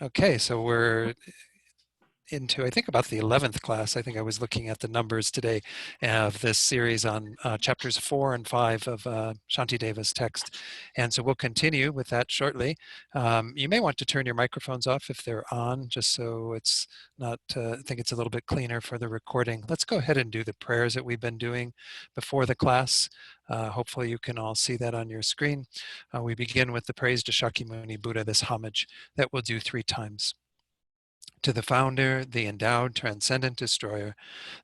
Okay, so we're into, I think, about the 11th class. I think I was looking at the numbers today of this series on chapters 4 and 5 of Shantideva's text. And so we'll continue with that shortly. You may want to turn your microphones off if they're on, just so it's not, I think it's a little bit cleaner for the recording. Let's go ahead and do the prayers that we've been doing before the class. Hopefully you can all see that on your screen. We begin with the praise to Shakyamuni Buddha, this homage that we'll do 3 times. To the founder, the endowed transcendent destroyer,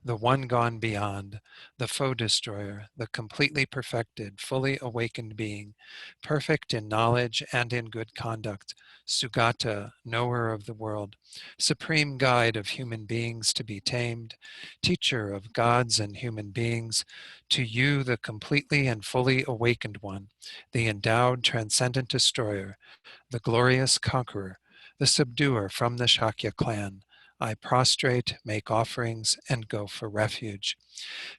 the one gone beyond, the foe destroyer, the completely perfected, fully awakened being, perfect in knowledge and in good conduct, Sugata, knower of the world, supreme guide of human beings to be tamed, teacher of gods and human beings, to you the completely and fully awakened one, the endowed transcendent destroyer, the glorious conqueror, the subduer from the Shakya clan, I prostrate, make offerings, and go for refuge.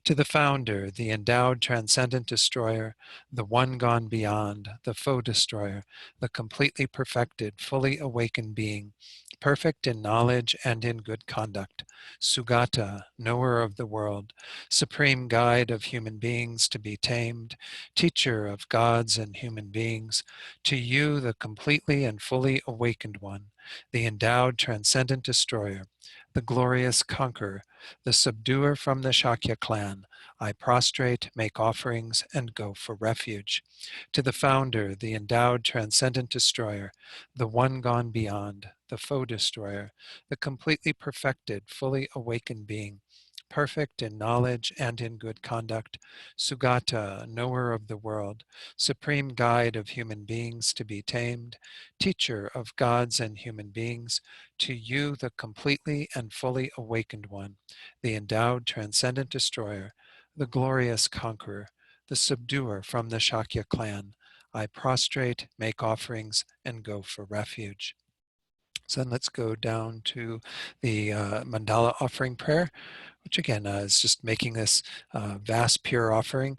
To the founder, the endowed transcendent destroyer, the one gone beyond, the foe destroyer, the completely perfected, fully awakened being, perfect in knowledge and in good conduct, Sugata, knower of the world, supreme guide of human beings to be tamed, teacher of gods and human beings, to you the completely and fully awakened one, the endowed transcendent destroyer, the glorious conqueror, the subduer from the Shakya clan, I prostrate, make offerings, and go for refuge. To the founder, the endowed transcendent destroyer, the one gone beyond, the foe destroyer, the completely perfected, fully awakened being, perfect in knowledge and in good conduct, Sugata, knower of the world, supreme guide of human beings to be tamed, teacher of gods and human beings, to you the completely and fully awakened one, the endowed transcendent destroyer, the glorious conqueror, the subduer from the Shakya clan, I prostrate, make offerings, and go for refuge. So then let's go down to the mandala offering prayer, which again is just making this vast pure offering,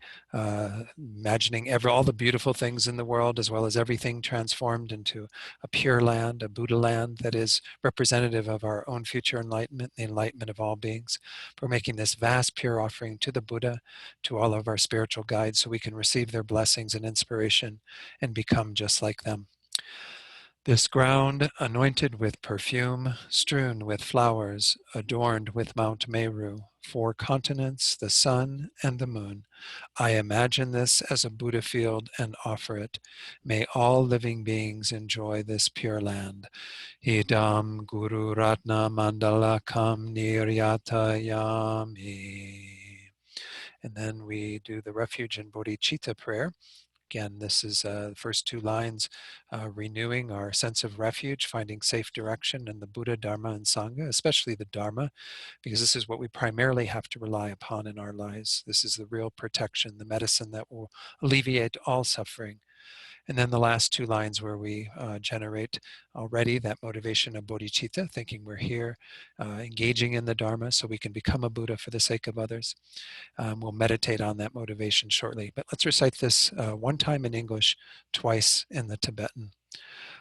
imagining all the beautiful things in the world as well as everything transformed into a pure land, a Buddha land that is representative of our own future enlightenment, the enlightenment of all beings. We're making this vast pure offering to the Buddha, to all of our spiritual guides, so we can receive their blessings and inspiration and become just like them. This ground, anointed with perfume, strewn with flowers, adorned with Mount Meru, 4 continents, the sun and the moon. I imagine this as a Buddha field and offer it. May all living beings enjoy this pure land. Idam Guru Ratna Mandalakam Niryatayami. And then we do the refuge and bodhicitta prayer. Again, this is the first 2 lines, renewing our sense of refuge, finding safe direction in the Buddha, Dharma, and Sangha, especially the Dharma, because this is what we primarily have to rely upon in our lives. This is the real protection, the medicine that will alleviate all suffering. And then the last 2 lines where we generate already that motivation of bodhicitta, thinking we're here, engaging in the Dharma so we can become a Buddha for the sake of others. We'll meditate on that motivation shortly. But let's recite this 1 time in English, twice in the Tibetan.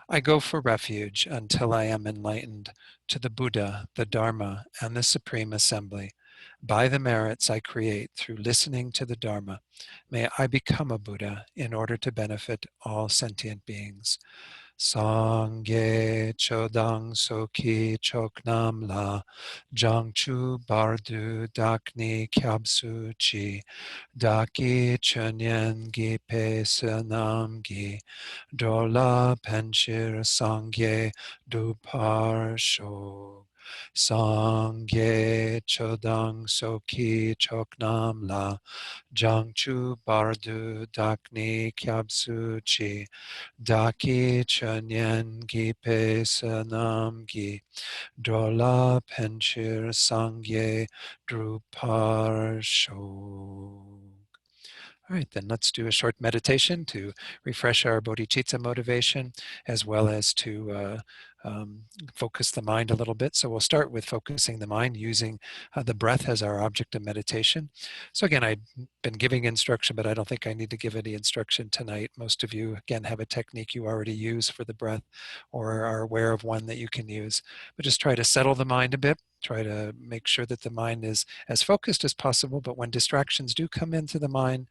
I go for refuge until I am enlightened to the Buddha, the Dharma, and the Supreme Assembly. By the merits I create through listening to the Dharma, may I become a Buddha in order to benefit all sentient beings. Sangye chodang soki choknam la jangchu bardu dakni kyabsu chi daki chunyen gi pe sanam gi dola penchir sangye dupar shog. Sangye chodang soki choknam la jangchu bardu dakni kyabsu chi daki chanyen gi pe sanam gi dola penchir sangye drupar shog. All right, then let's do a short meditation to refresh our bodhicitta motivation, as well as to focus the mind a little bit. So we'll start with focusing the mind using the breath as our object of meditation. So again, I've been giving instruction, but I don't think I need to give any instruction tonight. Most of you, again, have a technique you already use for the breath or are aware of one that you can use. But just try to settle the mind a bit. Try to make sure that the mind is as focused as possible, but when distractions do come into the mind,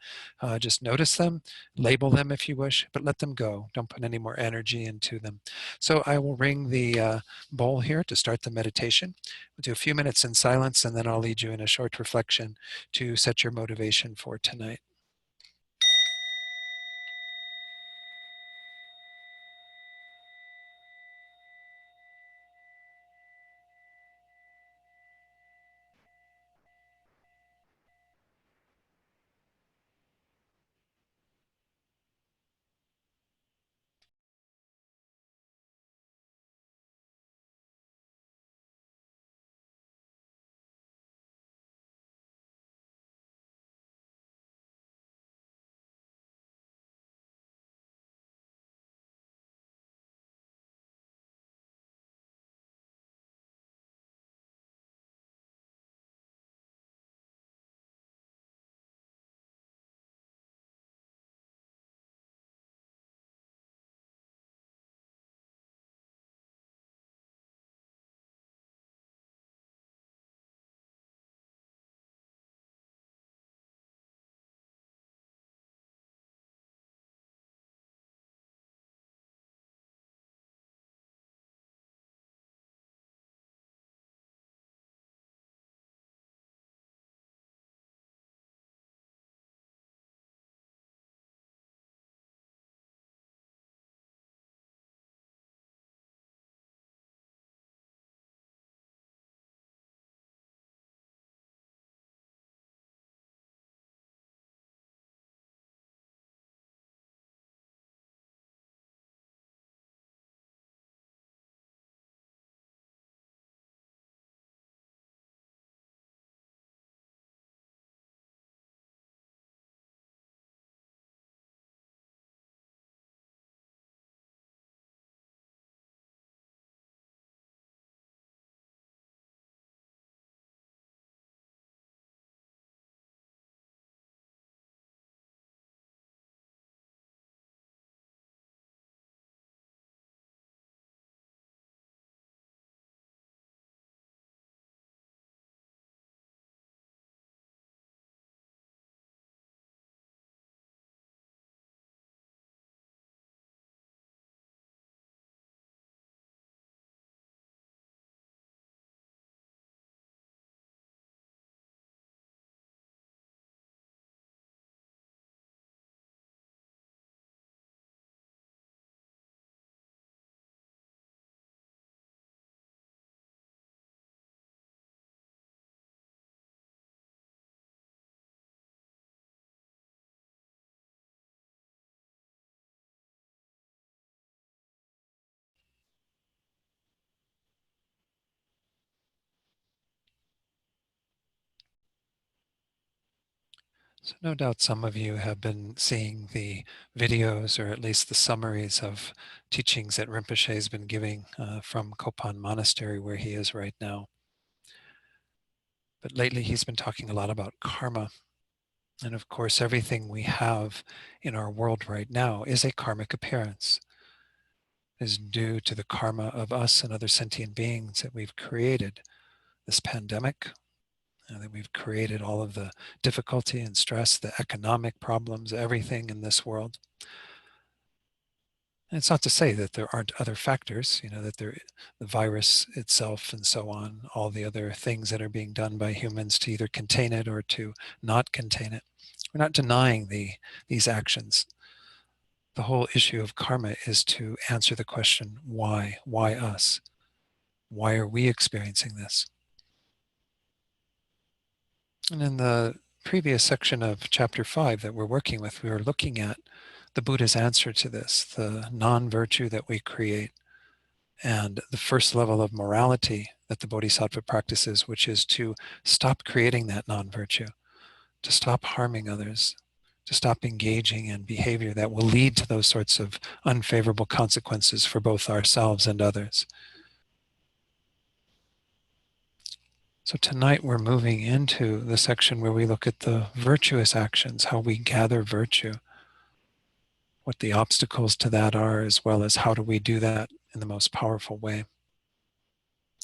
just notice them, label them if you wish, but let them go. Don't put any more energy into them. So I will ring the bowl here to start the meditation. We'll do a few minutes in silence, and then I'll lead you in a short reflection to set your motivation for tonight. So no doubt some of you have been seeing the videos or at least the summaries of teachings that Rinpoche has been giving from Kopan Monastery where he is right now. But lately he's been talking a lot about karma. And of course, everything we have in our world right now is a karmic appearance, is due to the karma of us and other sentient beings that we've created. This pandemic, that we've created all of the difficulty and stress, the economic problems, everything in this world. And it's not to say that there aren't other factors, that the virus itself and so on, all the other things that are being done by humans to either contain it or to not contain it. We're not denying these actions. The whole issue of karma is to answer the question, why? Why us? Why are we experiencing this? And in the previous section of chapter 5 that we're working with, we were looking at the Buddha's answer to this, the non-virtue that we create, and the first level of morality that the Bodhisattva practices, which is to stop creating that non-virtue, to stop harming others, to stop engaging in behavior that will lead to those sorts of unfavorable consequences for both ourselves and others. So tonight we're moving into the section where we look at the virtuous actions, how we gather virtue, what the obstacles to that are, as well as how do we do that in the most powerful way.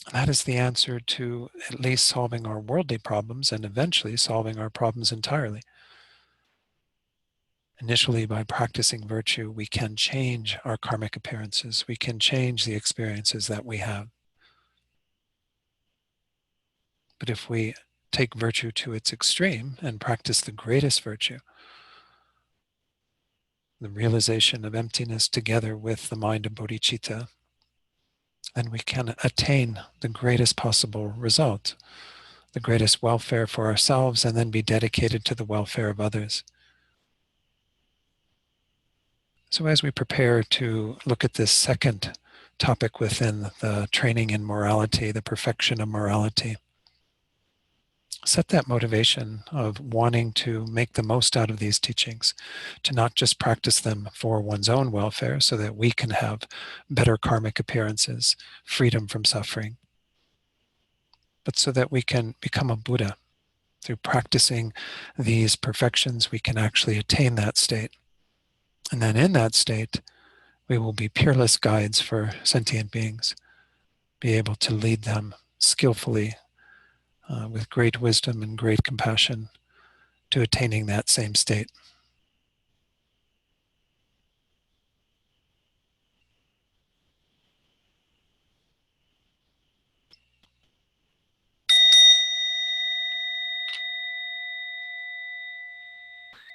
And that is the answer to at least solving our worldly problems and eventually solving our problems entirely. Initially, by practicing virtue, we can change our karmic appearances. We can change the experiences that we have. But if we take virtue to its extreme and practice the greatest virtue, the realization of emptiness together with the mind of bodhicitta, then we can attain the greatest possible result, the greatest welfare for ourselves, and then be dedicated to the welfare of others. So as we prepare to look at this second topic within the training in morality, the perfection of morality, set that motivation of wanting to make the most out of these teachings, to not just practice them for one's own welfare so that we can have better karmic appearances, freedom from suffering, but so that we can become a Buddha. Through practicing these perfections, we can actually attain that state. And then in that state, we will be peerless guides for sentient beings, be able to lead them skillfully with great wisdom and great compassion to attaining that same state.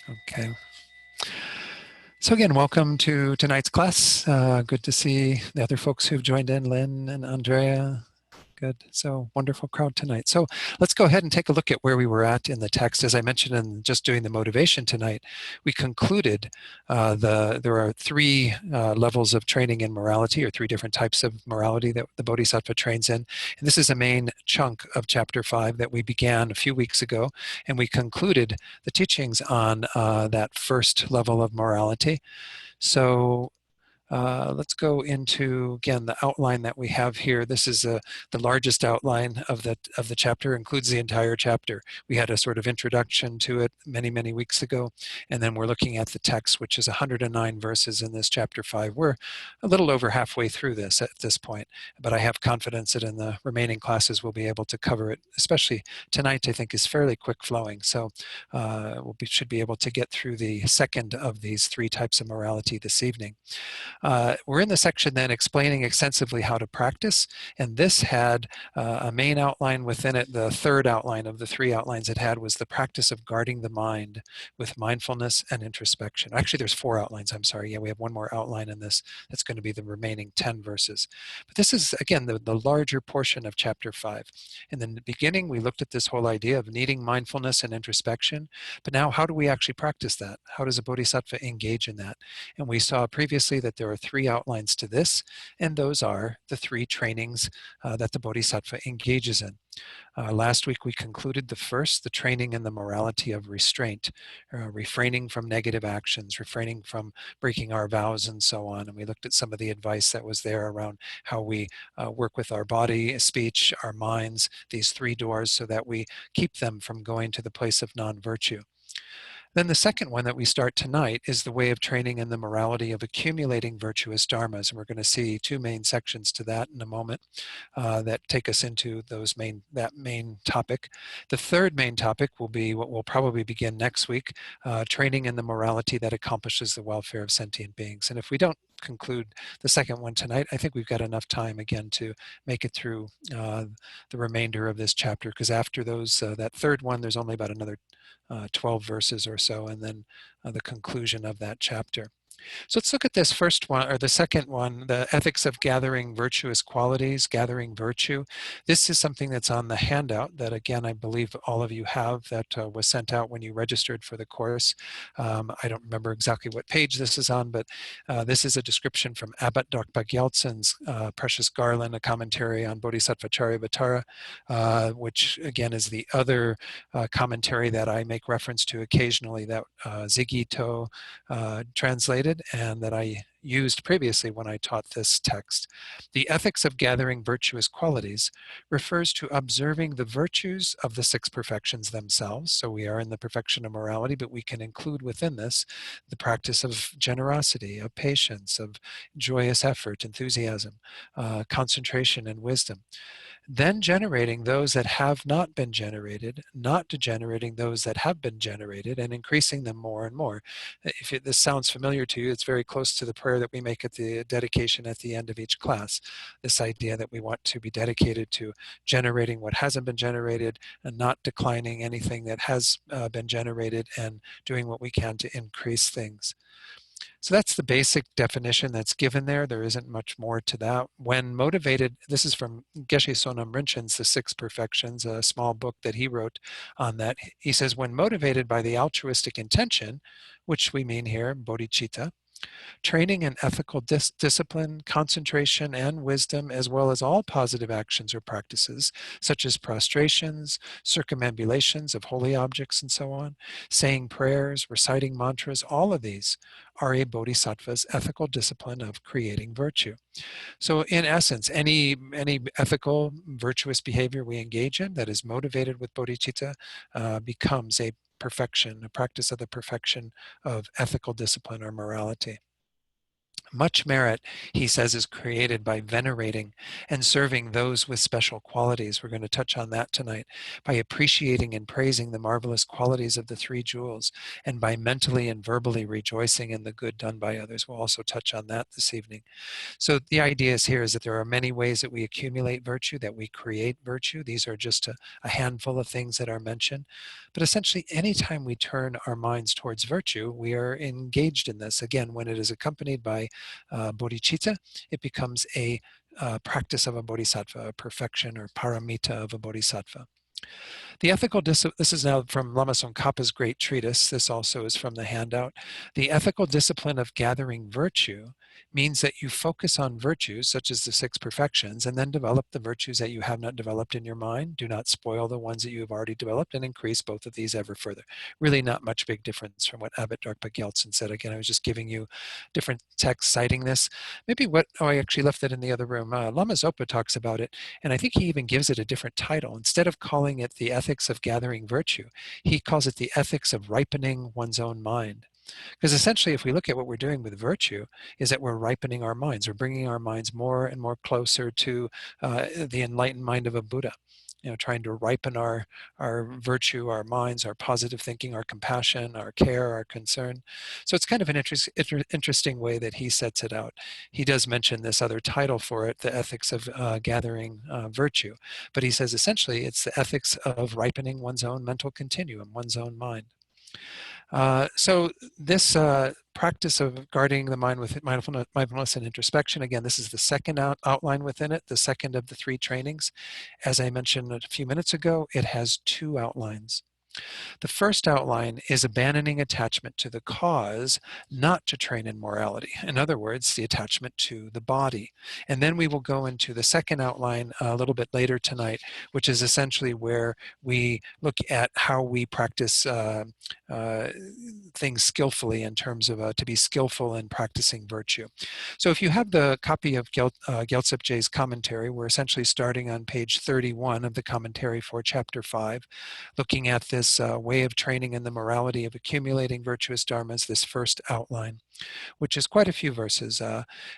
Okay. So again, welcome to tonight's class. Good to see the other folks who've joined in, Lynn and Andrea. Good. So wonderful crowd tonight. So let's go ahead and take a look at where we were at in the text. As I mentioned in just doing the motivation tonight, we concluded there are three levels of training in morality, or three different types of morality that the Bodhisattva trains in. And this is a main chunk of chapter 5 that we began a few weeks ago. And we concluded the teachings on that first level of morality. So let's go into, again, the outline that we have here. This is the largest outline of the chapter, includes the entire chapter. We had a sort of introduction to it many, many weeks ago, and then we're looking at the text, which is 109 verses in this chapter 5. We're a little over halfway through this at this point, but I have confidence that in the remaining classes we'll be able to cover it, especially tonight, I think, is fairly quick flowing. So should be able to get through the second of these three types of morality this evening. We're in the section then explaining extensively how to practice, and this had a main outline within it. The third outline of the three outlines it had was the practice of guarding the mind with mindfulness and introspection. Actually, there's 4 outlines, I'm sorry. Yeah, we have one more outline in this. That's going to be the remaining 10 verses. But this is, again, the larger portion of chapter 5. In the beginning, we looked at this whole idea of needing mindfulness and introspection, but now how do we actually practice that? How does a bodhisattva engage in that? And we saw previously that there are 3 outlines to this, and those are the 3 trainings that the bodhisattva engages in. Last week we concluded the first, the training in the morality of restraint, refraining from negative actions, refraining from breaking our vows and so on. And we looked at some of the advice that was there around how we work with our body, speech, our minds, these 3 doors, so that we keep them from going to the place of non-virtue. Then the second one that we start tonight is the way of training in the morality of accumulating virtuous dharmas. And we're going to see 2 main sections to that in a moment that take us into that main topic. The third main topic will be what we'll probably begin next week, training in the morality that accomplishes the welfare of sentient beings. And if we don't conclude the second one tonight, I think we've got enough time again to make it through the remainder of this chapter, because after that third one, there's only about another 12 verses or so, and then the conclusion of that chapter. So let's look at this first one, or the second one, the ethics of gathering virtuous qualities, gathering virtue. This is something that's on the handout that, again, I believe all of you have, that was sent out when you registered for the course. I don't remember exactly what page this is on, but this is a description from Abbot Dr. Gyaltsen's Precious Garland, a commentary on Bodhisattva-Charyavatara, which again is the other commentary that I make reference to occasionally, that Ziggy To translated and that I used previously when I taught this text. The ethics of gathering virtuous qualities refers to observing the virtues of the six perfections themselves. So we are in the perfection of morality, but we can include within this the practice of generosity, of patience, of joyous effort, enthusiasm, concentration, and wisdom. Then generating those that have not been generated, not degenerating those that have been generated, and increasing them more and more. If this sounds familiar to you, it's very close to the prayer that we make at the dedication at the end of each class. This idea that we want to be dedicated to generating what hasn't been generated and not declining anything that has been generated, and doing what we can to increase things. So that's the basic definition that's given there. There isn't much more to that. When motivated, this is from Geshe Sonam Rinpoche's The Six Perfections, a small book that he wrote on that. He says, when motivated by the altruistic intention, which we mean here, bodhicitta, training in ethical discipline, concentration, and wisdom, as well as all positive actions or practices, such as prostrations, circumambulations of holy objects, and so on, saying prayers, reciting mantras, all of these are a bodhisattva's ethical discipline of creating virtue. So in essence, any ethical, virtuous behavior we engage in that is motivated with bodhicitta becomes a perfection, a practice of the perfection of ethical discipline or morality. Much merit, he says, is created by venerating and serving those with special qualities. We're going to touch on that tonight. By appreciating and praising the marvelous qualities of the three jewels, and by mentally and verbally rejoicing in the good done by others. We'll also touch on that this evening. So the idea is here is that there are many ways that we accumulate virtue, that we create virtue. These are just a handful of things that are mentioned. But essentially, anytime we turn our minds towards virtue, we are engaged in this. Again, when it is accompanied by bodhicitta, it becomes a practice of a bodhisattva, a perfection or paramita of a bodhisattva. The ethical this is now from Lama Tsongkhapa's great treatise. This also is from the handout. The ethical discipline of gathering virtue means that you focus on virtues such as the six perfections, and then develop the virtues that you have not developed in your mind. Do not spoil the ones that you have already developed, and increase both of these ever further. Really not much big difference from what Abbot Dr. Gyaltsen said. Again, I was just giving you different texts citing this. Maybe I actually left it in the other room. Lama Zopa talks about it, and I think he even gives it a different title. Instead of calling it the ethics of gathering virtue, he calls it the ethics of ripening one's own mind. Because essentially, if we look at what we're doing with virtue, is that we're ripening our minds. We're bringing our minds more and more closer to the enlightened mind of a Buddha. Trying to ripen our virtue, our minds, our positive thinking, our compassion, our care, our concern. So it's kind of an interesting way that he sets it out. He does mention this other title for it, the ethics of gathering virtue. But he says essentially it's the ethics of ripening one's own mental continuum, one's own mind. So this practice of guarding the mind with mindfulness and introspection, again, this is the second outline within it, the second of the three trainings. As I mentioned a few minutes ago, it has two outlines. The first outline is abandoning attachment to the cause, not to train in morality. In other words, the attachment to the body. And then we will go into the second outline a little bit later tonight, which is essentially where we look at how we practice things skillfully in terms of to be skillful in practicing virtue. So if you have the copy of Gyaltsep Je's commentary, we're essentially starting on page 31 of the commentary for chapter 5, looking at this way of training in the morality of accumulating virtuous dharmas, this first outline, which is quite a few verses.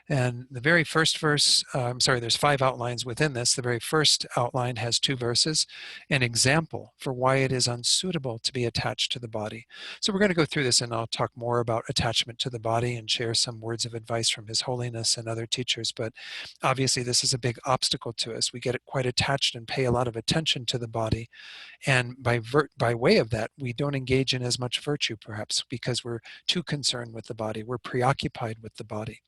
And the very first verse, there's 5 outlines within this. The very first outline has 2 verses, an example for why it is unsuitable to be attached to the body. So we're going to go through this, and I'll talk more about attachment to the body and share some words of advice from His Holiness and other teachers. But obviously this is a big obstacle to us. We get quite attached and pay a lot of attention to the body. And by by way of that, we don't engage in as much virtue, perhaps, because we're too concerned with the body. We're preoccupied with the body.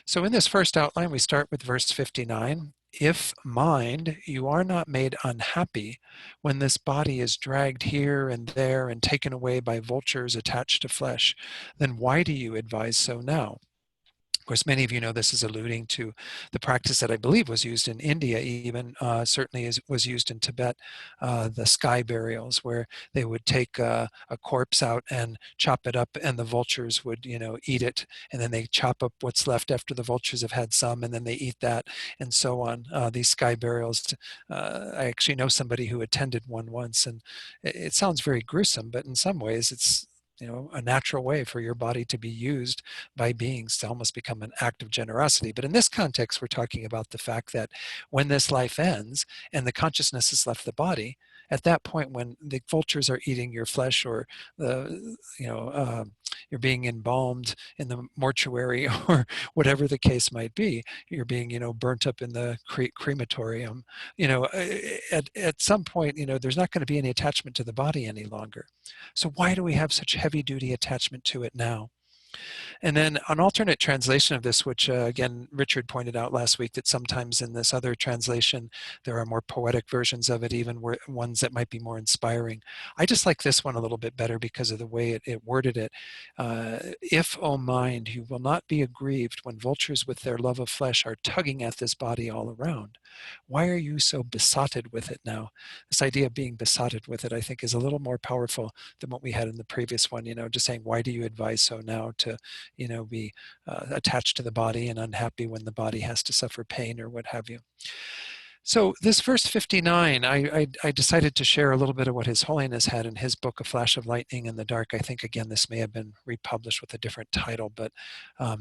So in this first outline, we start with verse 59. If, mind, you are not made unhappy when this body is dragged here and there and taken away by vultures attached to flesh, then why do you advise so now? Of course, many of you know this is alluding to the practice that I believe was used in India, even certainly was used in Tibet, the sky burials, where they would take a corpse out and chop it up, and the vultures would, eat it, and then they chop up what's left after the vultures have had some, and then they eat that, and so on. These sky burials, I actually know somebody who attended one once, and it sounds very gruesome, but in some ways it's a natural way for your body to be used by beings to almost become an act of generosity. But in this context, we're talking about the fact that when this life ends and the consciousness has left the body, at that point when the vultures are eating your flesh, or you're being embalmed in the mortuary, or whatever the case might be, you're being burnt up in the crematorium, at some point there's not going to be any attachment to the body any longer. So why do we have such heavy duty attachment to it now? And then an alternate translation of this, which again, Richard pointed out last week, that sometimes in this other translation, there are more poetic versions of it, even ones that might be more inspiring. I just like this one a little bit better because of the way it worded it. If, O mind, you will not be aggrieved when vultures with their love of flesh are tugging at this body all around, why are you so besotted with it now? This idea of being besotted with it, I think, is a little more powerful than what we had in the previous one, just saying, why do you advise so now to be attached to the body and unhappy when the body has to suffer pain or what have you. So this verse 59, I decided to share a little bit of what His Holiness had in his book, A Flash of Lightning in the Dark. I think, again, this may have been republished with a different title, but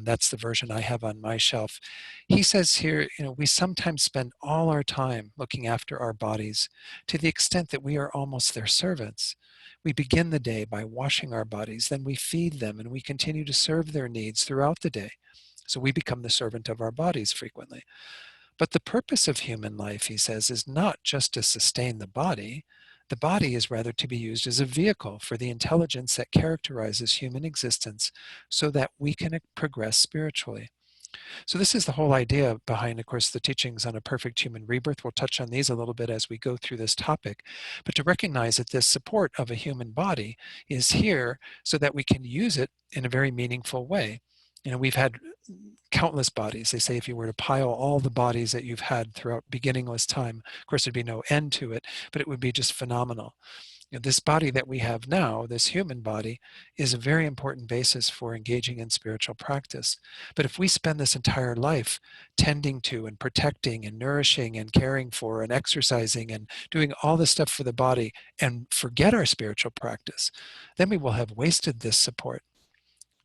that's the version I have on my shelf. He says here, we sometimes spend all our time looking after our bodies to the extent that we are almost their servants. We begin the day by washing our bodies, then we feed them, and we continue to serve their needs throughout the day. So we become the servant of our bodies frequently. But the purpose of human life, he says, is not just to sustain the body. The body is rather to be used as a vehicle for the intelligence that characterizes human existence so that we can progress spiritually. So this is the whole idea behind, of course, the teachings on a perfect human rebirth. We'll touch on these a little bit as we go through this topic, but to recognize that this support of a human body is here so that we can use it in a very meaningful way. We've had countless bodies. They say if you were to pile all the bodies that you've had throughout beginningless time, of course, there'd be no end to it, but it would be just phenomenal. This body that we have now, this human body, is a very important basis for engaging in spiritual practice. But if we spend this entire life tending to and protecting and nourishing and caring for and exercising and doing all this stuff for the body and forget our spiritual practice, then we will have wasted this support.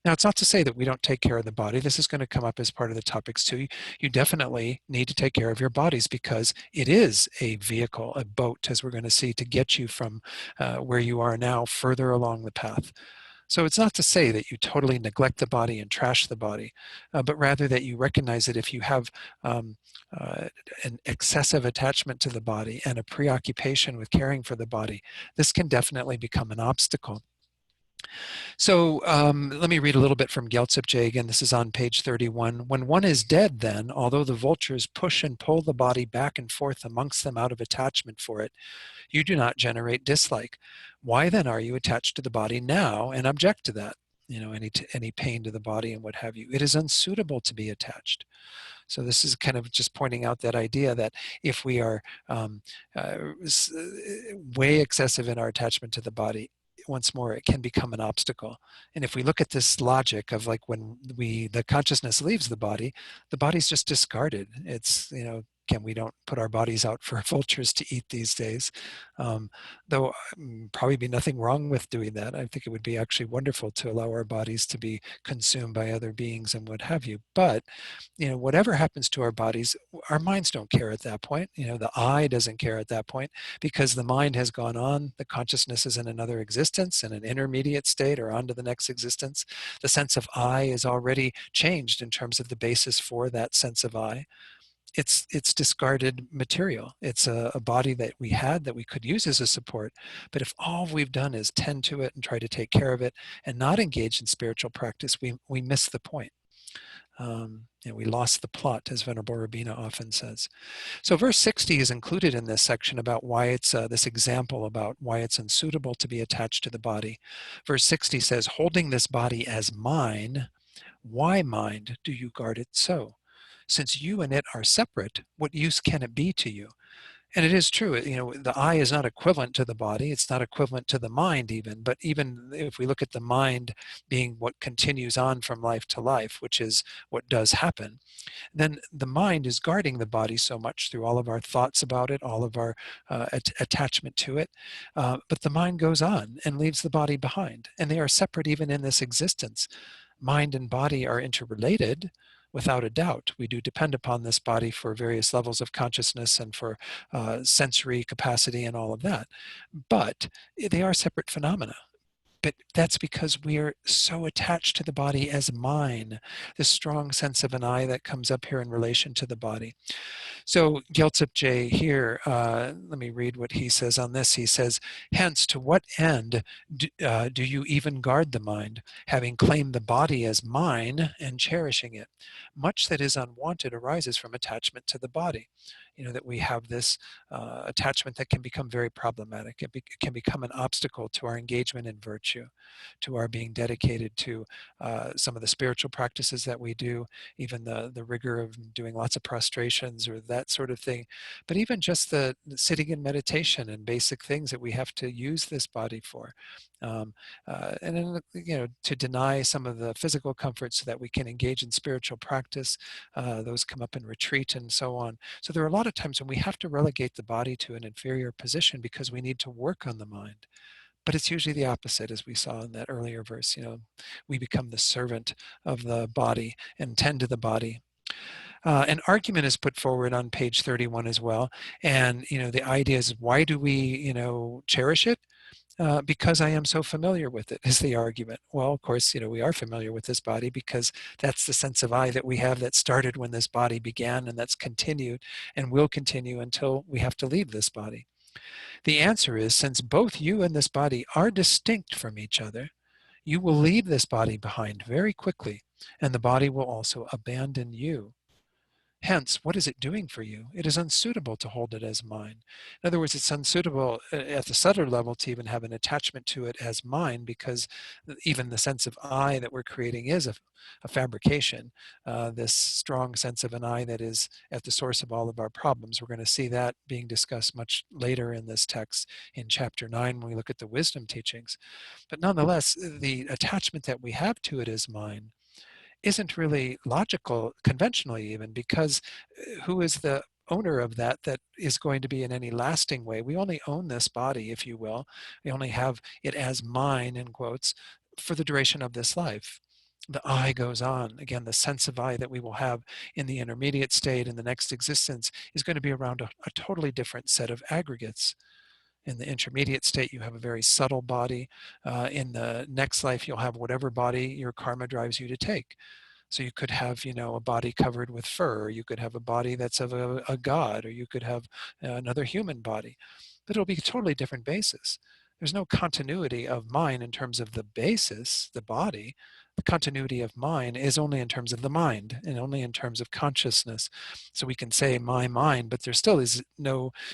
Now, it's not to say that we don't take care of the body. This is going to come up as part of the topics too. You definitely need to take care of your bodies because it is a vehicle, a boat, as we're going to see, to get you from where you are now further along the path. So it's not to say that you totally neglect the body and trash the body, but rather that you recognize that if you have an excessive attachment to the body and a preoccupation with caring for the body, this can definitely become an obstacle. So let me read a little bit from Gyaltsab. Again, this is on page 31. When one is dead, then, although the vultures push and pull the body back and forth amongst them out of attachment for it, you do not generate dislike. Why then are you attached to the body now and object to that? Any pain to the body and what have you. It is unsuitable to be attached. So this is kind of just pointing out that idea that if we are way excessive in our attachment to the body, once more, it can become an obstacle. And if we look at this logic of like when the consciousness leaves the body's just discarded. It's, again, we don't put our bodies out for vultures to eat these days, though probably be nothing wrong with doing that. I think it would be actually wonderful to allow our bodies to be consumed by other beings and what have you. But, whatever happens to our bodies, our minds don't care at that point. The I doesn't care at that point because the mind has gone on. The consciousness is in another existence, in an intermediate state or on to the next existence. The sense of I is already changed in terms of the basis for that sense of I. it's discarded material. It's a body that we had that we could use as a support. But if all we've done is tend to it and try to take care of it and not engage in spiritual practice, we miss the point. We lost the plot, as Venerable Rabina often says. So verse 60 is included in this section about why it's this example about why it's unsuitable to be attached to the body. Verse 60 says, holding this body as mine, why, mind, do you guard it so? Since you and it are separate, what use can it be to you? And it is true, the I is not equivalent to the body. It's not equivalent to the mind even. But even if we look at the mind being what continues on from life to life, which is what does happen, then the mind is guarding the body so much through all of our thoughts about it, all of our attachment to it. But the mind goes on and leaves the body behind. And they are separate even in this existence. Mind and body are interrelated, without a doubt. We do depend upon this body for various levels of consciousness and for sensory capacity and all of that. But they are separate phenomena. But that's because we are so attached to the body as mine, this strong sense of an I that comes up here in relation to the body. So Gyaltsep J here, let me read what he says on this. He says, hence, to what end do you even guard the mind, having claimed the body as mine and cherishing it? Much that is unwanted arises from attachment to the body. That we have this attachment that can become very problematic. It can become an obstacle to our engagement in virtue, to our being dedicated to some of the spiritual practices that we do, even the rigor of doing lots of prostrations or that sort of thing. But even just the sitting in meditation and basic things that we have to use this body for. And then, to deny some of the physical comforts so that we can engage in spiritual practice, those come up in retreat and so on. So there are a lot of times when we have to relegate the body to an inferior position because we need to work on the mind. But it's usually the opposite, as we saw in that earlier verse. We become the servant of the body and tend to the body. An argument is put forward on page 31 as well. And, the idea is, why do we, cherish it? Because I am so familiar with it, is the argument. Well, of course, we are familiar with this body because that's the sense of I that we have that started when this body began, and that's continued and will continue until we have to leave this body. The answer is, since both you and this body are distinct from each other, you will leave this body behind very quickly, and the body will also abandon you. Hence, what is it doing for you? It is unsuitable to hold it as mine. In other words, it's unsuitable at the subtler level to even have an attachment to it as mine, because even the sense of I that we're creating is a fabrication, this strong sense of an I that is at the source of all of our problems. We're going to see that being discussed much later in this text in chapter 9 when we look at the wisdom teachings. But nonetheless, the attachment that we have to it as mine isn't really logical conventionally even, because who is the owner of that is going to be in any lasting way? We only own this body, if you will. We only have it as mine, in quotes, for the duration of this life. The I goes on. Again, the sense of I that we will have in the intermediate state in the next existence is going to be around a totally different set of aggregates. In the intermediate state, you have a very subtle body. In the next life, you'll have whatever body your karma drives you to take. So you could have, a body covered with fur, or you could have a body that's of a god, or you could have another human body. But it'll be a totally different basis. There's no continuity of mine in terms of the basis, the body. The continuity of mine is only in terms of the mind and only in terms of consciousness. So we can say my mind, but there still is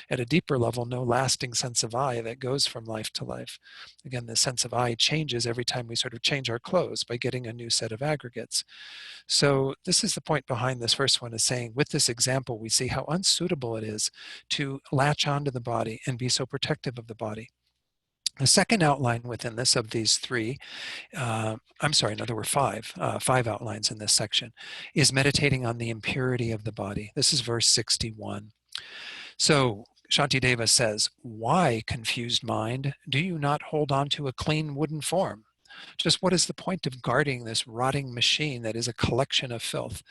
at a deeper level, no lasting sense of I that goes from life to life. Again, the sense of I changes every time we sort of change our clothes by getting a new set of aggregates. So this is the point behind this first one, is saying with this example, we see how unsuitable it is to latch onto the body and be so protective of the body. The second outline within this of these three, there were five outlines in this section, is meditating on the impurity of the body. This is verse 61. So Shantideva says, why, confused mind, do you not hold on to a clean wooden form? Just what is the point of guarding this rotting machine that is a collection of filth?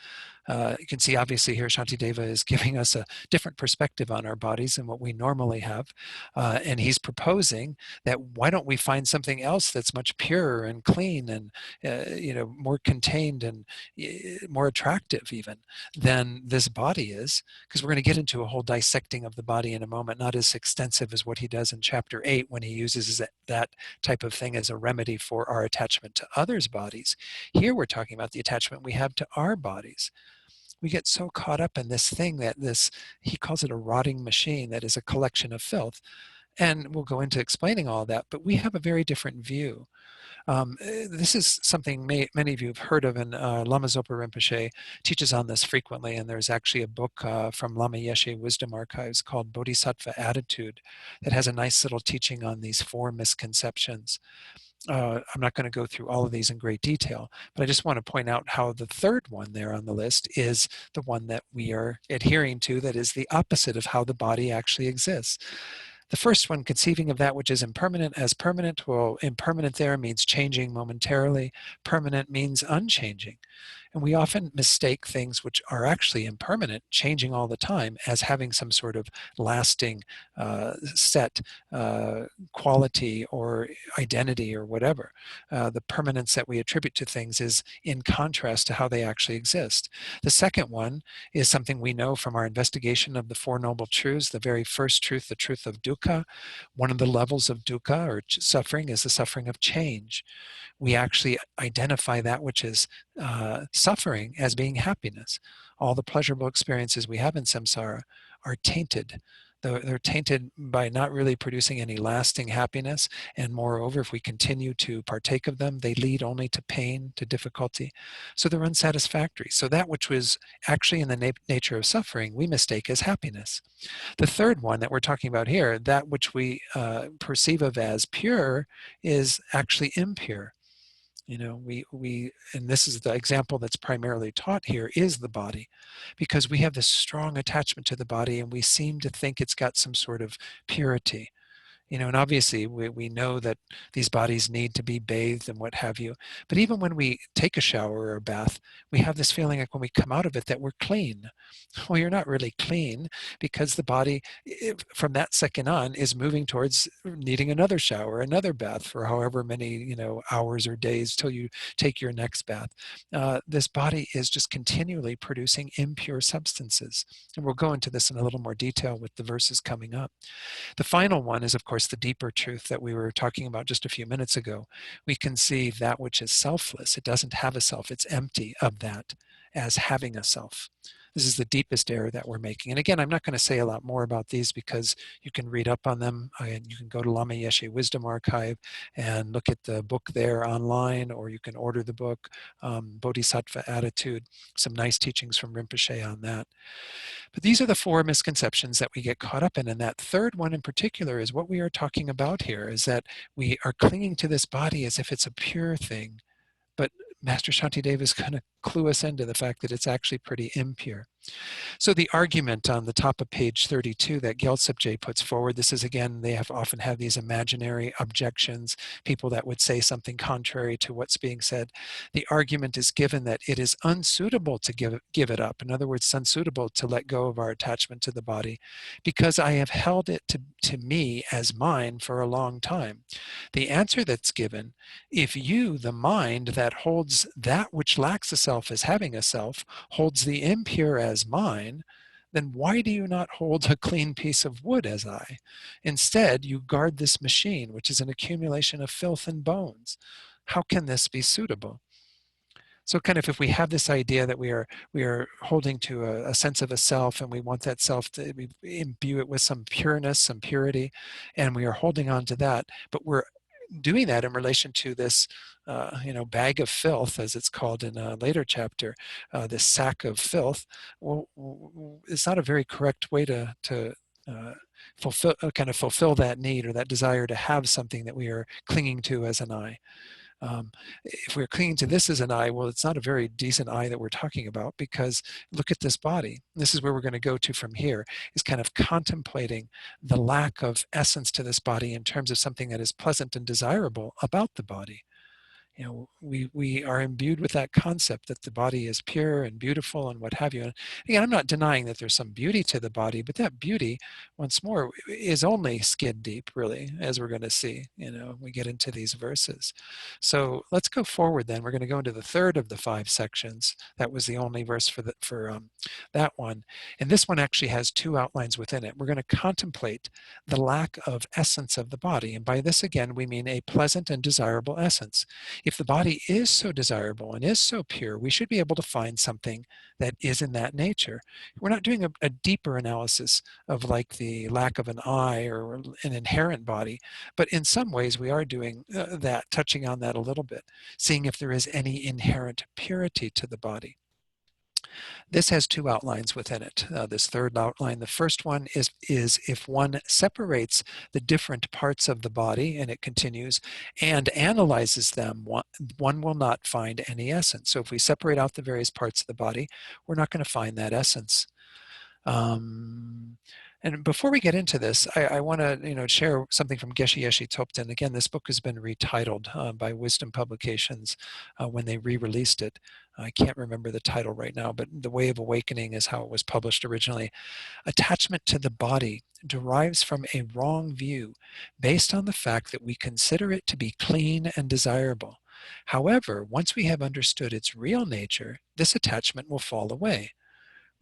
You can see obviously here Shantideva is giving us a different perspective on our bodies than what we normally have. And he's proposing that why don't we find something else that's much purer and clean and more contained and more attractive even than this body is, because we're going to get into a whole dissecting of the body in a moment, not as extensive as what he does in chapter 8 when he uses that type of thing as a remedy for our attachment to others' bodies. Here we're talking about the attachment we have to our bodies. We get so caught up in this thing that he calls it a rotting machine that is a collection of filth. And we'll go into explaining all that, but we have a very different view. This is something many of you have heard of, and Lama Zopa Rinpoche teaches on this frequently, and there's actually a book from Lama Yeshe Wisdom Archives called Bodhisattva Attitude that has a nice little teaching on these 4 misconceptions. I'm not going to go through all of these in great detail, but I just want to point out how the third one there on the list is the one that we are adhering to, that is the opposite of how the body actually exists. The first one, conceiving of that which is impermanent as permanent. Well, impermanent there means changing momentarily. Permanent means unchanging. And we often mistake things which are actually impermanent, changing all the time, as having some sort of lasting set quality or identity or whatever. The permanence that we attribute to things is in contrast to how they actually exist. The second one is something we know from our investigation of the Four Noble Truths. The very first truth, the truth of dukkha. One of the levels of dukkha or suffering is the suffering of change. We actually identify that which is suffering as being happiness. All the pleasurable experiences we have in samsara are tainted. They're tainted by not really producing any lasting happiness. And moreover, if we continue to partake of them, they lead only to pain, to difficulty. So they're unsatisfactory. So that which was actually in the nature of suffering, we mistake as happiness. The third one that we're talking about here, that which we perceive of as pure, is actually impure. And this is the example that's primarily taught here, is the body, because we have this strong attachment to the body and we seem to think it's got some sort of purity. And obviously we know that these bodies need to be bathed and what have you. But even when we take a shower or a bath, we have this feeling like when we come out of it that we're clean. Well, you're not really clean, because the body from that second on is moving towards needing another shower, another bath for however many hours or days till you take your next bath. This body is just continually producing impure substances. And we'll go into this in a little more detail with the verses coming up. The final one is, of course, the deeper truth that we were talking about just a few minutes ago. We conceive that which is selfless. It doesn't have a self. It's empty of that as having a self. This is the deepest error that we're making. And again, I'm not going to say a lot more about these because you can read up on them. And you can go to Lama Yeshe Wisdom Archive and look at the book there online, or you can order the book, Bodhisattva Attitude. Some nice teachings from Rinpoche on that. But these are the 4 misconceptions that we get caught up in. And that third one in particular is what we are talking about here, is that we are clinging to this body as if it's a pure thing. But Master Shantideva is going to clue us into the fact that it's actually pretty impure. So the argument on the top of page 32 that Gyaltsab puts forward, this is again, they often have these imaginary objections, people that would say something contrary to what's being said. The argument is given that it is unsuitable to give it up. In other words, it's unsuitable to let go of our attachment to the body, because I have held it to me as mine for a long time. The answer that's given, if you, the mind that holds that which lacks a self as having a self, holds the impure as mine, then why do you not hold a clean piece of wood as I? Instead, you guard this machine, which is an accumulation of filth and bones. How can this be suitable? So kind of if we have this idea that we are holding to a sense of a self, and we want that self to imbue it with some pureness, some purity, and we are holding on to that, but we're doing that in relation to this bag of filth, as it's called in a later chapter, this sack of filth. Well, it's not a very correct way to fulfill that need or that desire to have something that we are clinging to as an I. If we're clinging to this as an I, well, it's not a very decent I that we're talking about, because look at this body. This is where we're going to go to from here, is kind of contemplating the lack of essence to this body in terms of something that is pleasant and desirable about the body. We are imbued with that concept that the body is pure and beautiful and what have you. And again, I'm not denying that there's some beauty to the body, but that beauty, once more, is only skin deep, really, as we're going to see, when we get into these verses. So let's go forward then. We're going to go into the third of the 5 sections. That was the only verse for that one. And this one actually has 2 outlines within it. We're going to contemplate the lack of essence of the body. And by this, again, we mean a pleasant and desirable essence. If the body is so desirable and is so pure, we should be able to find something that is in that nature. We're not doing a deeper analysis of like the lack of an eye or an inherent body, but in some ways we are doing that, touching on that a little bit, seeing if there is any inherent purity to the body. This has 2 outlines within it. This third outline, the first one is if one separates the different parts of the body, and it continues, and analyzes them, one will not find any essence. So if we separate out the various parts of the body, we're not going to find that essence. And before we get into this, I want to share something from Geshe Yeshe Topten. Again, this book has been retitled by Wisdom Publications when they re-released it. I can't remember the title right now, but The Way of Awakening is how it was published originally. Attachment to the body derives from a wrong view based on the fact that we consider it to be clean and desirable. However, once we have understood its real nature, this attachment will fall away.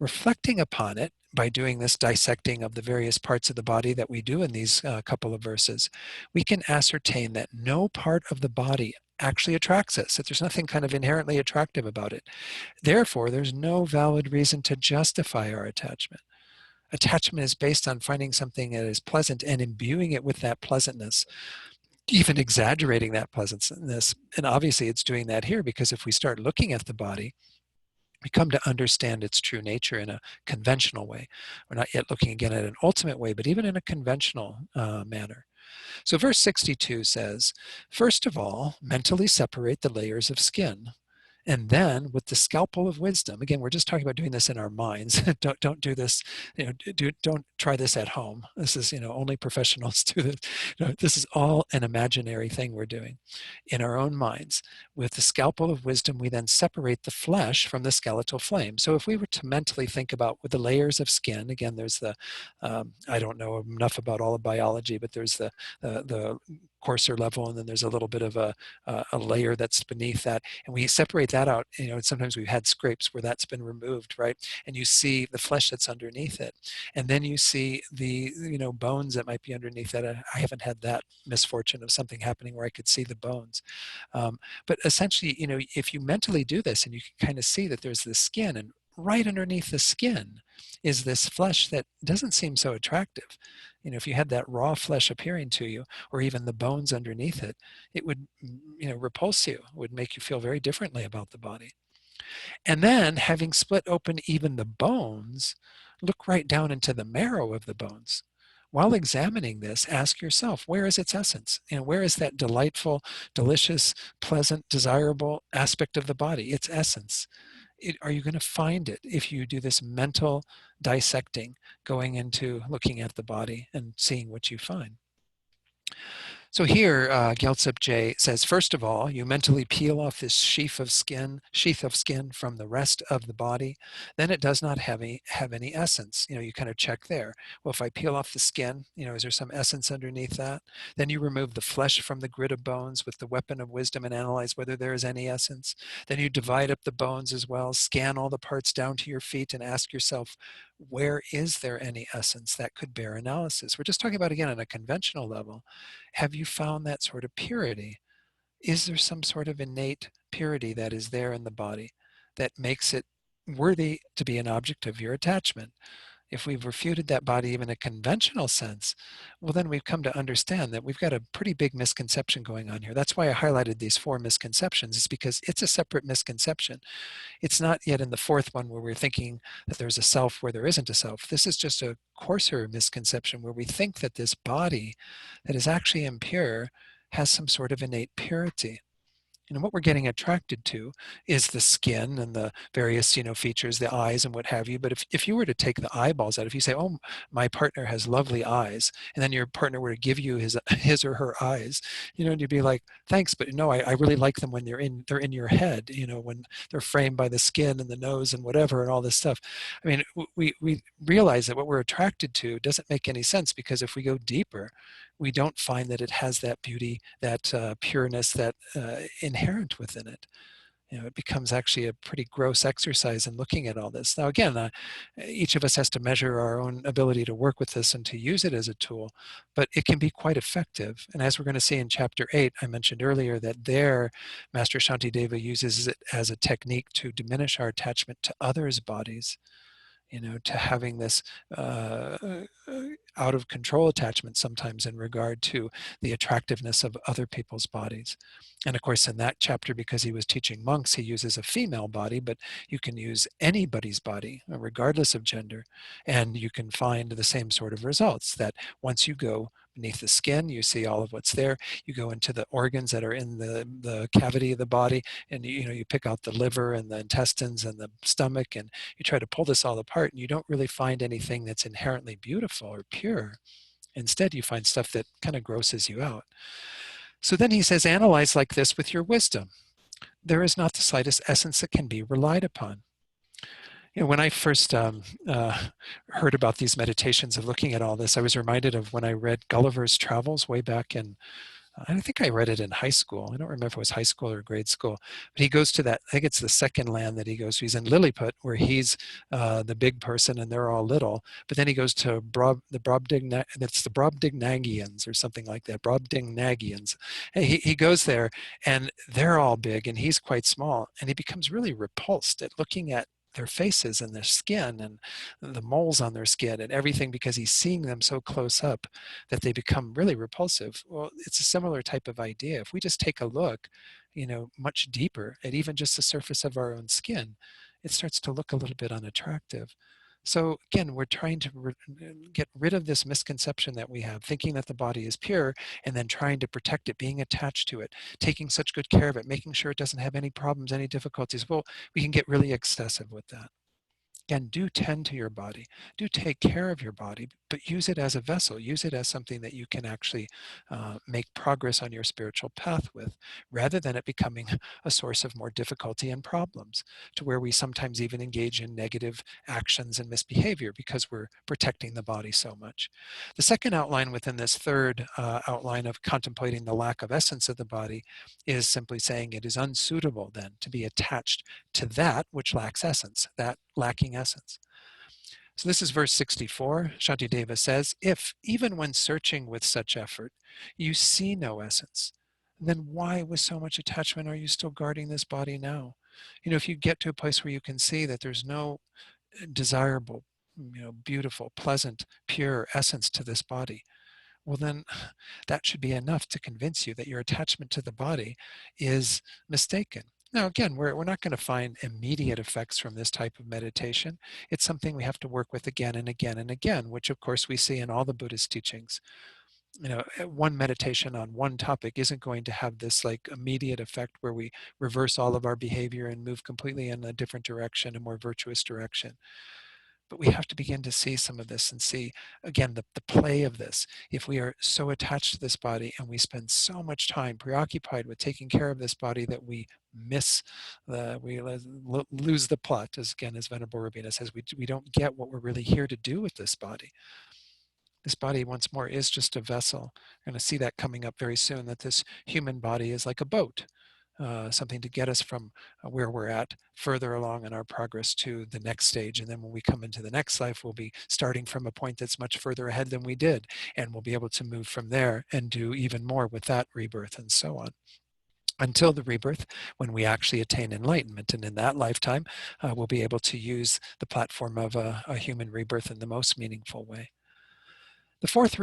Reflecting upon it by doing this dissecting of the various parts of the body that we do in these couple of verses, we can ascertain that no part of the body actually attracts us, that there's nothing kind of inherently attractive about it. Therefore, there's no valid reason to justify our attachment. Attachment is based on finding something that is pleasant and imbuing it with that pleasantness, even exaggerating that pleasantness. And obviously it's doing that here, because if we start looking at the body, we come to understand its true nature in a conventional way. We're not yet looking again at an ultimate way, but even in a conventional manner. So verse 62 says, first of all, mentally separate the layers of skin. And then with the scalpel of wisdom, again, we're just talking about doing this in our minds. don't do this, don't try this at home. This is, only professionals do this. This is all an imaginary thing we're doing in our own minds. With the scalpel of wisdom, we then separate the flesh from the skeletal flame. So if we were to mentally think about with the layers of skin, again, there's the, I don't know enough about all of biology, but there's the coarser level, and then there's a little bit of a layer that's beneath that, and we separate that out. Sometimes we've had scrapes where that's been removed, right? And you see the flesh that's underneath it, and then you see the bones that might be underneath that. I haven't had that misfortune of something happening where I could see the bones, but essentially, if you mentally do this, and you can kind of see that there's the skin, and right underneath the skin is this flesh that doesn't seem so attractive. If you had that raw flesh appearing to you, or even the bones underneath it, it would, repulse you, would make you feel very differently about the body. And then, having split open even the bones, look right down into the marrow of the bones. While examining this, ask yourself, where is its essence? Where is that delightful, delicious, pleasant, desirable aspect of the body, its essence? Are you going to find it if you do this mental dissecting, going into looking at the body and seeing what you find? So here, Gyaltsep J says, first of all, you mentally peel off this sheath of skin from the rest of the body. Then it does not have any essence. You kind of check there. Well, if I peel off the skin, is there some essence underneath that? Then you remove the flesh from the grid of bones with the weapon of wisdom and analyze whether there is any essence. Then you divide up the bones as well, scan all the parts down to your feet, and ask yourself, where is there any essence that could bear analysis? We're just talking about, again, on a conventional level. Have you found that sort of purity? Is there some sort of innate purity that is there in the body that makes it worthy to be an object of your attachment? If we've refuted that body even in a conventional sense, well, then we've come to understand that we've got a pretty big misconception going on here. That's why I highlighted these 4 misconceptions, is because it's a separate misconception. It's not yet in the 4th one where we're thinking that there's a self where there isn't a self. This is just a coarser misconception where we think that this body that is actually impure has some sort of innate purity. What we're getting attracted to is the skin and the various, features, the eyes and what have you. But if you were to take the eyeballs out, if you say, oh, my partner has lovely eyes, and then your partner were to give you his or her eyes, and you'd be like, thanks, but no, I really like them when they're in your head, when they're framed by the skin and the nose and whatever and all this stuff. I mean, we realize that what we're attracted to doesn't make any sense, because if we go deeper, we don't find that it has that beauty, that pureness, that inherent within it. It becomes actually a pretty gross exercise in looking at all this. Now, again, each of us has to measure our own ability to work with this and to use it as a tool, but it can be quite effective. And as we're going to see in chapter 8, I mentioned earlier that there, Master Shantideva uses it as a technique to diminish our attachment to others' bodies, to having this out of control attachment sometimes in regard to the attractiveness of other people's bodies. And of course, in that chapter, because he was teaching monks, he uses a female body, but you can use anybody's body, regardless of gender, and you can find the same sort of results, that once you go beneath the skin, you see all of what's there. You go into the organs that are in the cavity of the body, and you pick out the liver and the intestines and the stomach, and you try to pull this all apart, and you don't really find anything that's inherently beautiful or pure. Instead, you find stuff that kind of grosses you out. So then he says, analyze like this with your wisdom. There is not the slightest essence that can be relied upon. When I first heard about these meditations of looking at all this, I was reminded of when I read Gulliver's Travels way back in, I think I read it in high school. I don't remember if it was high school or grade school. But he goes to that, I think it's the second land that he goes to. He's in Lilliput, where he's the big person and they're all little. But then he goes to the Brobdingnagians or something like that, Brobdingnagians. And he goes there and they're all big and he's quite small. And he becomes really repulsed at looking at their faces and their skin and the moles on their skin and everything, because he's seeing them so close up that they become really repulsive. Well, it's a similar type of idea. If we just take a look, much deeper at even just the surface of our own skin, it starts to look a little bit unattractive. So again, we're trying to get rid of this misconception that we have, thinking that the body is pure and then trying to protect it, being attached to it, taking such good care of it, making sure it doesn't have any problems, any difficulties. Well, we can get really excessive with that. Again, do tend to your body, do take care of your body, but use it as a vessel, use it as something that you can actually make progress on your spiritual path with, rather than it becoming a source of more difficulty and problems, to where we sometimes even engage in negative actions and misbehavior because we're protecting the body so much. The second outline within this third outline of contemplating the lack of essence of the body is simply saying it is unsuitable then to be attached to that which lacks essence, that lacking essence. So this is verse 64. Shantideva says, if, even when searching with such effort, you see no essence, then why with so much attachment are you still guarding this body now? If you get to a place where you can see that there's no desirable, beautiful, pleasant, pure essence to this body, well then that should be enough to convince you that your attachment to the body is mistaken. Now, again, we're not going to find immediate effects from this type of meditation. It's something we have to work with again and again and again, which of course we see in all the Buddhist teachings. One meditation on one topic isn't going to have this like immediate effect where we reverse all of our behavior and move completely in a different direction, a more virtuous direction. But we have to begin to see some of this and see, again, the play of this. If we are so attached to this body and we spend so much time preoccupied with taking care of this body that we lose the plot, as Venerable Rabina says, we don't get what we're really here to do with this body. This body, once more, is just a vessel. We're going to see that coming up very soon, that this human body is like a boat. Something to get us from where we're at further along in our progress to the next stage. And then when we come into the next life, we'll be starting from a point that's much further ahead than we did. And we'll be able to move from there and do even more with that rebirth and so on. Until the rebirth, when we actually attain enlightenment. And in that lifetime, we'll be able to use the platform of a human rebirth in the most meaningful way. The fourth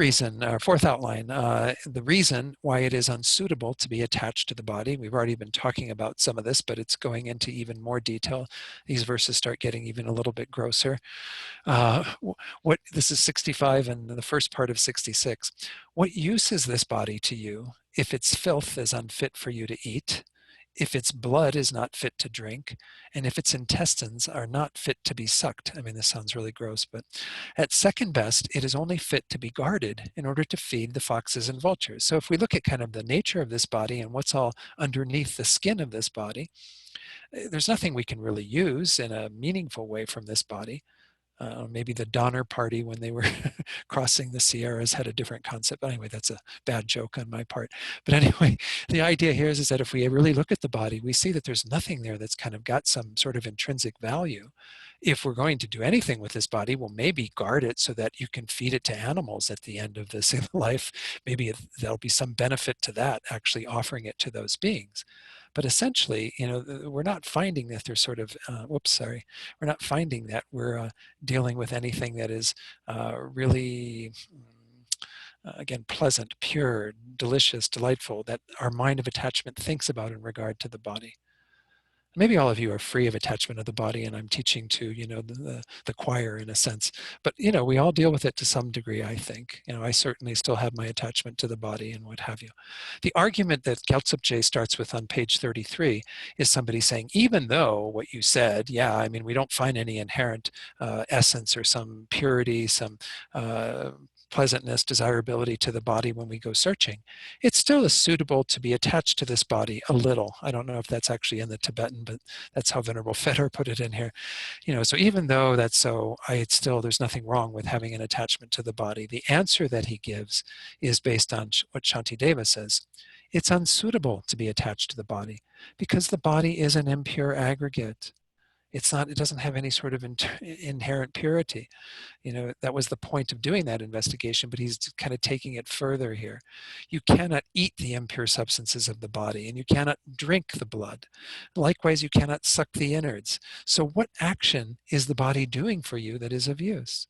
outline, the reason why it is unsuitable to be attached to the body. We've already been talking about some of this, but it's going into even more detail. These verses start getting even a little bit grosser. This is 65 and the first part of 66. What use is this body to you if its filth is unfit for you to eat, if its blood is not fit to drink, and if its intestines are not fit to be sucked. I mean, this sounds really gross, but at second best, it is only fit to be guarded in order to feed the foxes and vultures. So if we look at kind of the nature of this body and what's all underneath the skin of this body, there's nothing we can really use in a meaningful way from this body. Maybe the Donner Party, when they were crossing the Sierras, had a different concept. But anyway, that's a bad joke on my part. But anyway, the idea here is that if we really look at the body, we see that there's nothing there that's kind of got some sort of intrinsic value. If we're going to do anything with this body, we'll maybe guard it so that you can feed it to animals at the end of this life. Maybe there'll be some benefit to that, actually offering it to those beings. But essentially, we're not finding that there's sort of, we're not finding that we're dealing with anything that is really, again, pleasant, pure, delicious, delightful, that our mind of attachment thinks about in regard to the body. Maybe all of you are free of attachment of the body, and I'm teaching to, the choir in a sense. But, we all deal with it to some degree, I think. I certainly still have my attachment to the body and what have you. The argument that Gyaltsab starts with on page 33 is somebody saying, even though what you said, yeah, I mean, we don't find any inherent essence or some purity, some pleasantness, desirability to the body when we go searching, it still is suitable to be attached to this body a little. I don't know if that's actually in the Tibetan, but that's how Venerable Fedor put it in here. So even though that's so, there's nothing wrong with having an attachment to the body. The answer that he gives is based on what Shantideva says. It's unsuitable to be attached to the body because the body is an impure aggregate. It doesn't have any sort of inherent purity. That was the point of doing that investigation, but he's kind of taking it further here. You cannot eat the impure substances of the body, and you cannot drink the blood. Likewise, you cannot suck the innards. So what action is the body doing for you that is of use?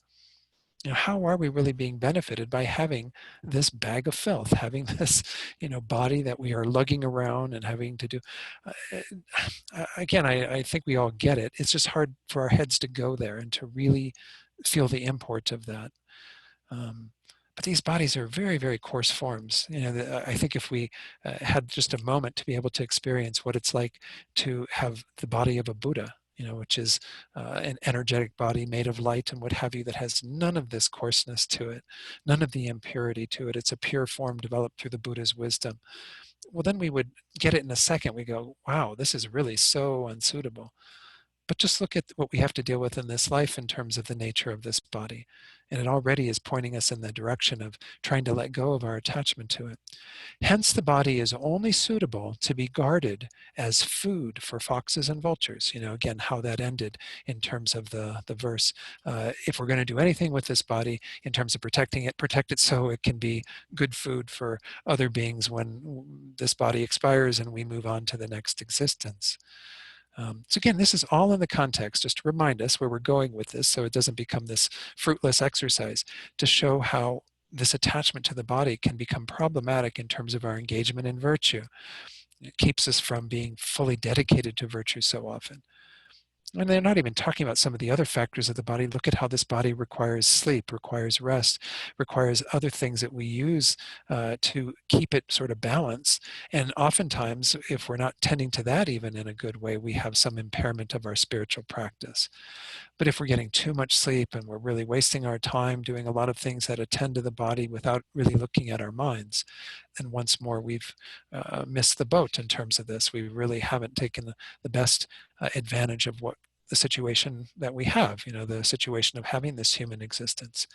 How are we really being benefited by having this bag of filth, having this, body that we are lugging around and having to do? Again, I think we all get it. It's just hard for our heads to go there and to really feel the import of that. But these bodies are very, very coarse forms. I think if we had just a moment to be able to experience what it's like to have the body of a Buddha, which is an energetic body made of light and what have you, that has none of this coarseness to it, none of the impurity to it. It's a pure form developed through the Buddha's wisdom. Well, then we would get it in a second. We go, wow, this is really so unsuitable. But just look at what we have to deal with in this life in terms of the nature of this body. And it already is pointing us in the direction of trying to let go of our attachment to it. Hence, the body is only suitable to be guarded as food for foxes and vultures. Again, how that ended in terms of the verse. If we're going to do anything with this body in terms of protecting it, protect it so it can be good food for other beings when this body expires and we move on to the next existence. So again, this is all in the context, just to remind us where we're going with this so it doesn't become this fruitless exercise, to show how this attachment to the body can become problematic in terms of our engagement in virtue. It keeps us from being fully dedicated to virtue so often. And they're not even talking about some of the other factors of the body. Look at how this body requires sleep, requires rest, requires other things that we use to keep it sort of balanced. And oftentimes, if we're not tending to that even in a good way, we have some impairment of our spiritual practice. But if we're getting too much sleep and we're really wasting our time doing a lot of things that attend to the body without really looking at our minds, then once more we've missed the boat in terms of this. We really haven't taken the best advantage of what the situation that we have, the situation of having this human existence.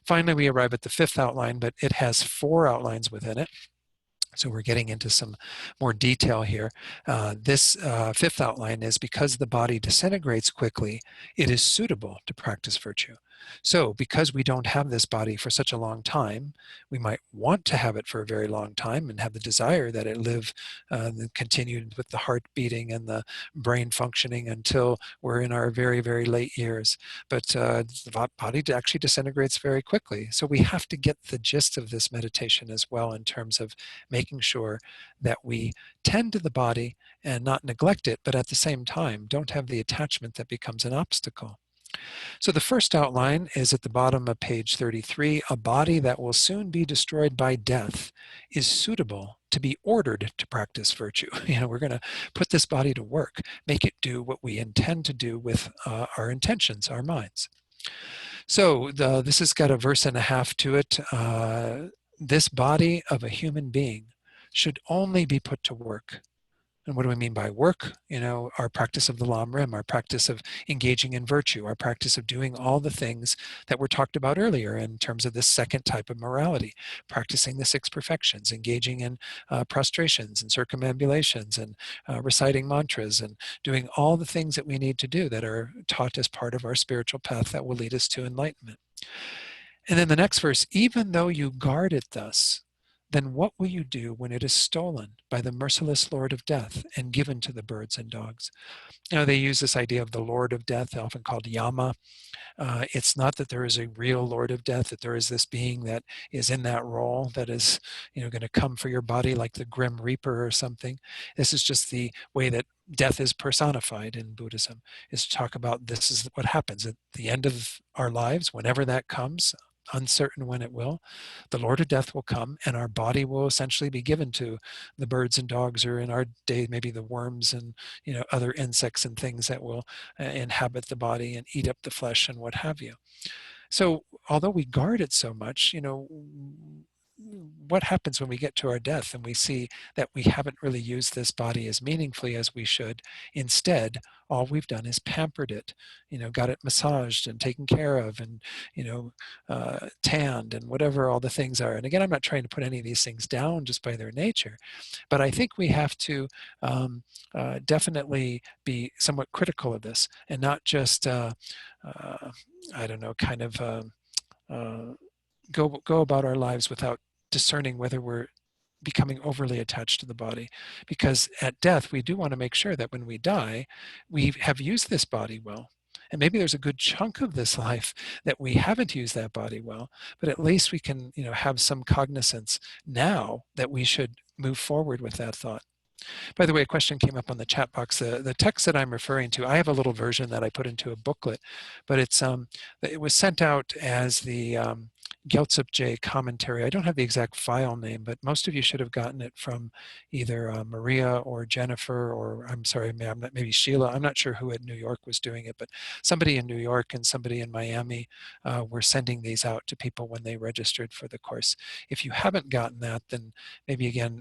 Finally, we arrive at the fifth outline, but it has 4 outlines within it. So we're getting into some more detail here. This fifth outline is because the body disintegrates quickly, it is suitable to practice virtue. So because we don't have this body for such a long time, we might want to have it for a very long time and have the desire that it live and continue with the heart beating and the brain functioning until we're in our very, very late years. But the body actually disintegrates very quickly. So we have to get the gist of this meditation as well in terms of making sure that we tend to the body and not neglect it, but at the same time, don't have the attachment that becomes an obstacle. So the first outline is at the bottom of page 33. A body that will soon be destroyed by death is suitable to be ordered to practice virtue. We're going to put this body to work, make it do what we intend to do with our intentions, our minds. So this has got a verse and a half to it. This body of a human being should only be put to work. And what do we mean by work? Our practice of the Lam Rim, our practice of engaging in virtue, our practice of doing all the things that were talked about earlier in terms of this second type of morality, practicing the six perfections, engaging in prostrations and circumambulations and reciting mantras and doing all the things that we need to do that are taught as part of our spiritual path that will lead us to enlightenment. And then the next verse, even though you guard it thus, then what will you do when it is stolen by the merciless Lord of Death and given to the birds and dogs? They use this idea of the Lord of Death, often called Yama. It's not that there is a real Lord of Death, that there is this being that is in that role that is, going to come for your body like the Grim Reaper or something. This is just the way that death is personified in Buddhism, is to talk about this is what happens at the end of our lives, whenever that comes, uncertain when it will, the Lord of Death will come and our body will essentially be given to the birds and dogs, or in our day, maybe the worms and other insects and things that will inhabit the body and eat up the flesh and what have you. So although we guard it so much, what happens when we get to our death and we see that we haven't really used this body as meaningfully as we should? Instead, all we've done is pampered it, got it massaged and taken care of and, tanned and whatever all the things are. And again, I'm not trying to put any of these things down just by their nature, but I think we have to definitely be somewhat critical of this and not just, I don't know, kind of go about our lives without discerning whether we're becoming overly attached to the body. Because at death, we do want to make sure that when we die, we have used this body well. And maybe there's a good chunk of this life that we haven't used that body well, but at least we can, have some cognizance now that we should move forward with that thought. By the way, a question came up on the chat box. The text that I'm referring to, I have a little version that I put into a booklet, but it was sent out as the Gyaltsep J commentary. I don't have the exact file name, but most of you should have gotten it from either Maria or Jennifer, or I'm sorry, maybe Sheila. I'm not sure who in New York was doing it, but somebody in New York and somebody in Miami were sending these out to people when they registered for the course. If you haven't gotten that, then maybe again,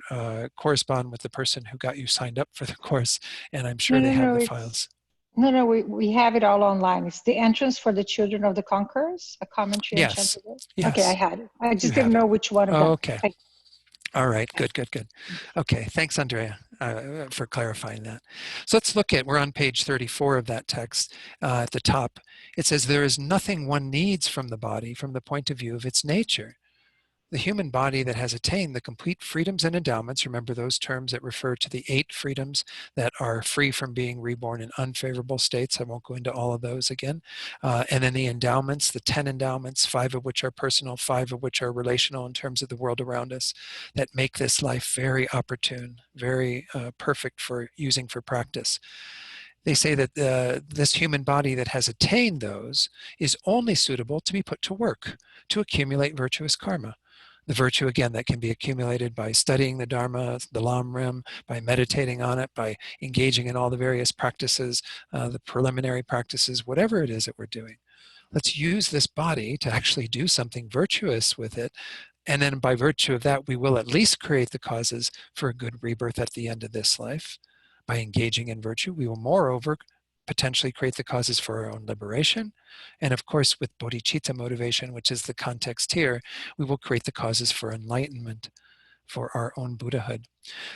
correspond with the person who got you signed up for the course, and I'm sure they have the files. No, we have it all online. It's The Entrance for the Children of the Conquerors, a commentary. Yes. Yes. Okay, I had it. I just didn't know which one of them. Okay. All right, good. Okay, thanks, Andrea, for clarifying that. So let's look at, we're on page 34 of that text at the top. It says, there is nothing one needs from the body from the point of view of its nature. The human body that has attained the complete freedoms and endowments, remember those terms that refer to the 8 freedoms that are free from being reborn in unfavorable states. I won't go into all of those again. And then the endowments, the 10 endowments, 5 of which are personal, 5 of which are relational in terms of the world around us, that make this life very opportune, very perfect for using for practice. They say that this human body that has attained those is only suitable to be put to work, to accumulate virtuous karma. The virtue, again, that can be accumulated by studying the Dharma, the Lam Rim, by meditating on it, by engaging in all the various practices, the preliminary practices, whatever it is that we're doing. Let's use this body to actually do something virtuous with it. And then by virtue of that, we will at least create the causes for a good rebirth at the end of this life. By engaging in virtue, we will moreover potentially create the causes for our own liberation. And of course, with bodhicitta motivation, which is the context here, we will create the causes for enlightenment, for our own Buddhahood.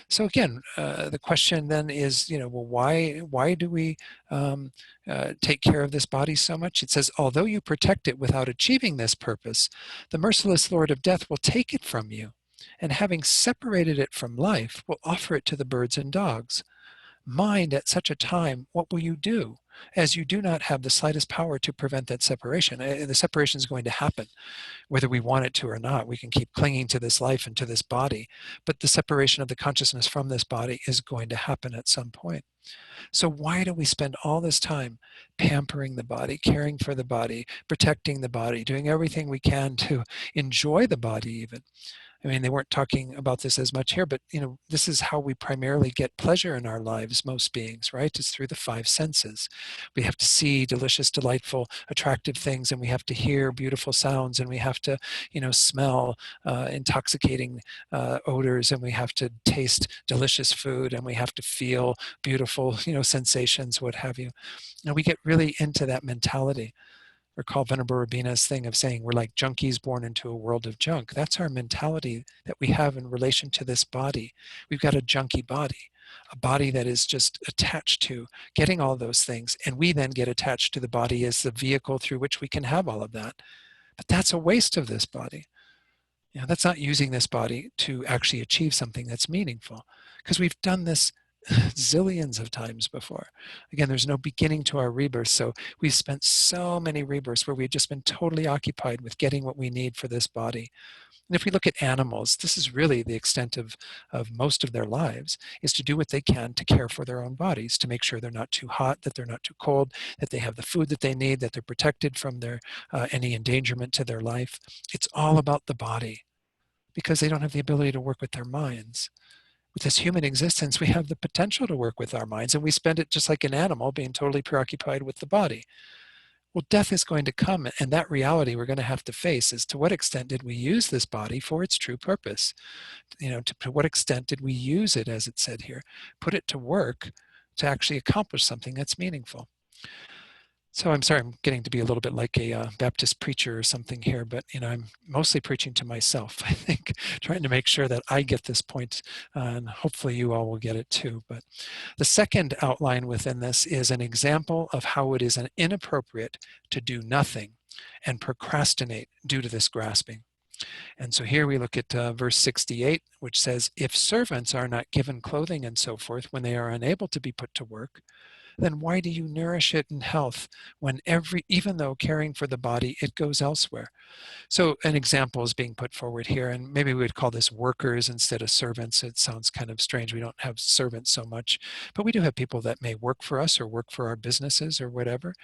So again, the question then is, well, why do we take care of this body so much? It says, although you protect it without achieving this purpose, the merciless Lord of Death will take it from you, and having separated it from life, will offer it to the birds and dogs. mind at such a time, what will you do? As you do not have the slightest power to prevent that separation. The separation is going to happen, whether we want it to or not. We can keep clinging to this life and to this body, but the separation of the consciousness from this body is going to happen at some point. So why do we spend all this time pampering the body, caring for the body, protecting the body, doing everything we can to enjoy the body even? I mean, they weren't talking about this as much here, but this is how we primarily get pleasure in our lives, most beings, right? It's through the five senses. We have to see delicious, delightful, attractive things, and we have to hear beautiful sounds, and we have to, smell intoxicating odors, and we have to taste delicious food, and we have to feel beautiful, sensations, what have you. And we get really into that mentality. Recall Venerable Rabina's thing of saying we're like junkies born into a world of junk. That's our mentality that we have in relation to this body. We've got a junky body, a body that is just attached to getting all those things. And we then get attached to the body as the vehicle through which we can have all of that. But that's a waste of this body. That's not using this body to actually achieve something that's meaningful, because we've done this zillions of times before. Again, there's no beginning to our rebirth, so we've spent so many rebirths where we've just been totally occupied with getting what we need for this body. And if we look at animals, this is really the extent of most of their lives, is to do what they can to care for their own bodies, to make sure they're not too hot, that they're not too cold, that they have the food that they need, that they're protected from their any endangerment to their life. It's all about the body, because they don't have the ability to work with their minds. With this human existence, we have the potential to work with our minds, and we spend it just like an animal, being totally preoccupied with the body. Well, death is going to come, and that reality we're going to have to face is, to what extent did we use this body for its true purpose? To what extent did we use it, as it said here, put it to work to actually accomplish something that's meaningful? So I'm sorry, I'm getting to be a little bit like a Baptist preacher or something here, but I'm mostly preaching to myself, I think, trying to make sure that I get this point, and hopefully you all will get it too. But the second outline within this is an example of how it is inappropriate to do nothing and procrastinate due to this grasping. And so here we look at verse 68, which says, if servants are not given clothing and so forth when they are unable to be put to work, then why do you nourish it in health when even though caring for the body, it goes elsewhere? So an example is being put forward here, and maybe we would call this workers instead of servants. It sounds kind of strange. We don't have servants so much, but we do have people that may work for us or work for our businesses or whatever.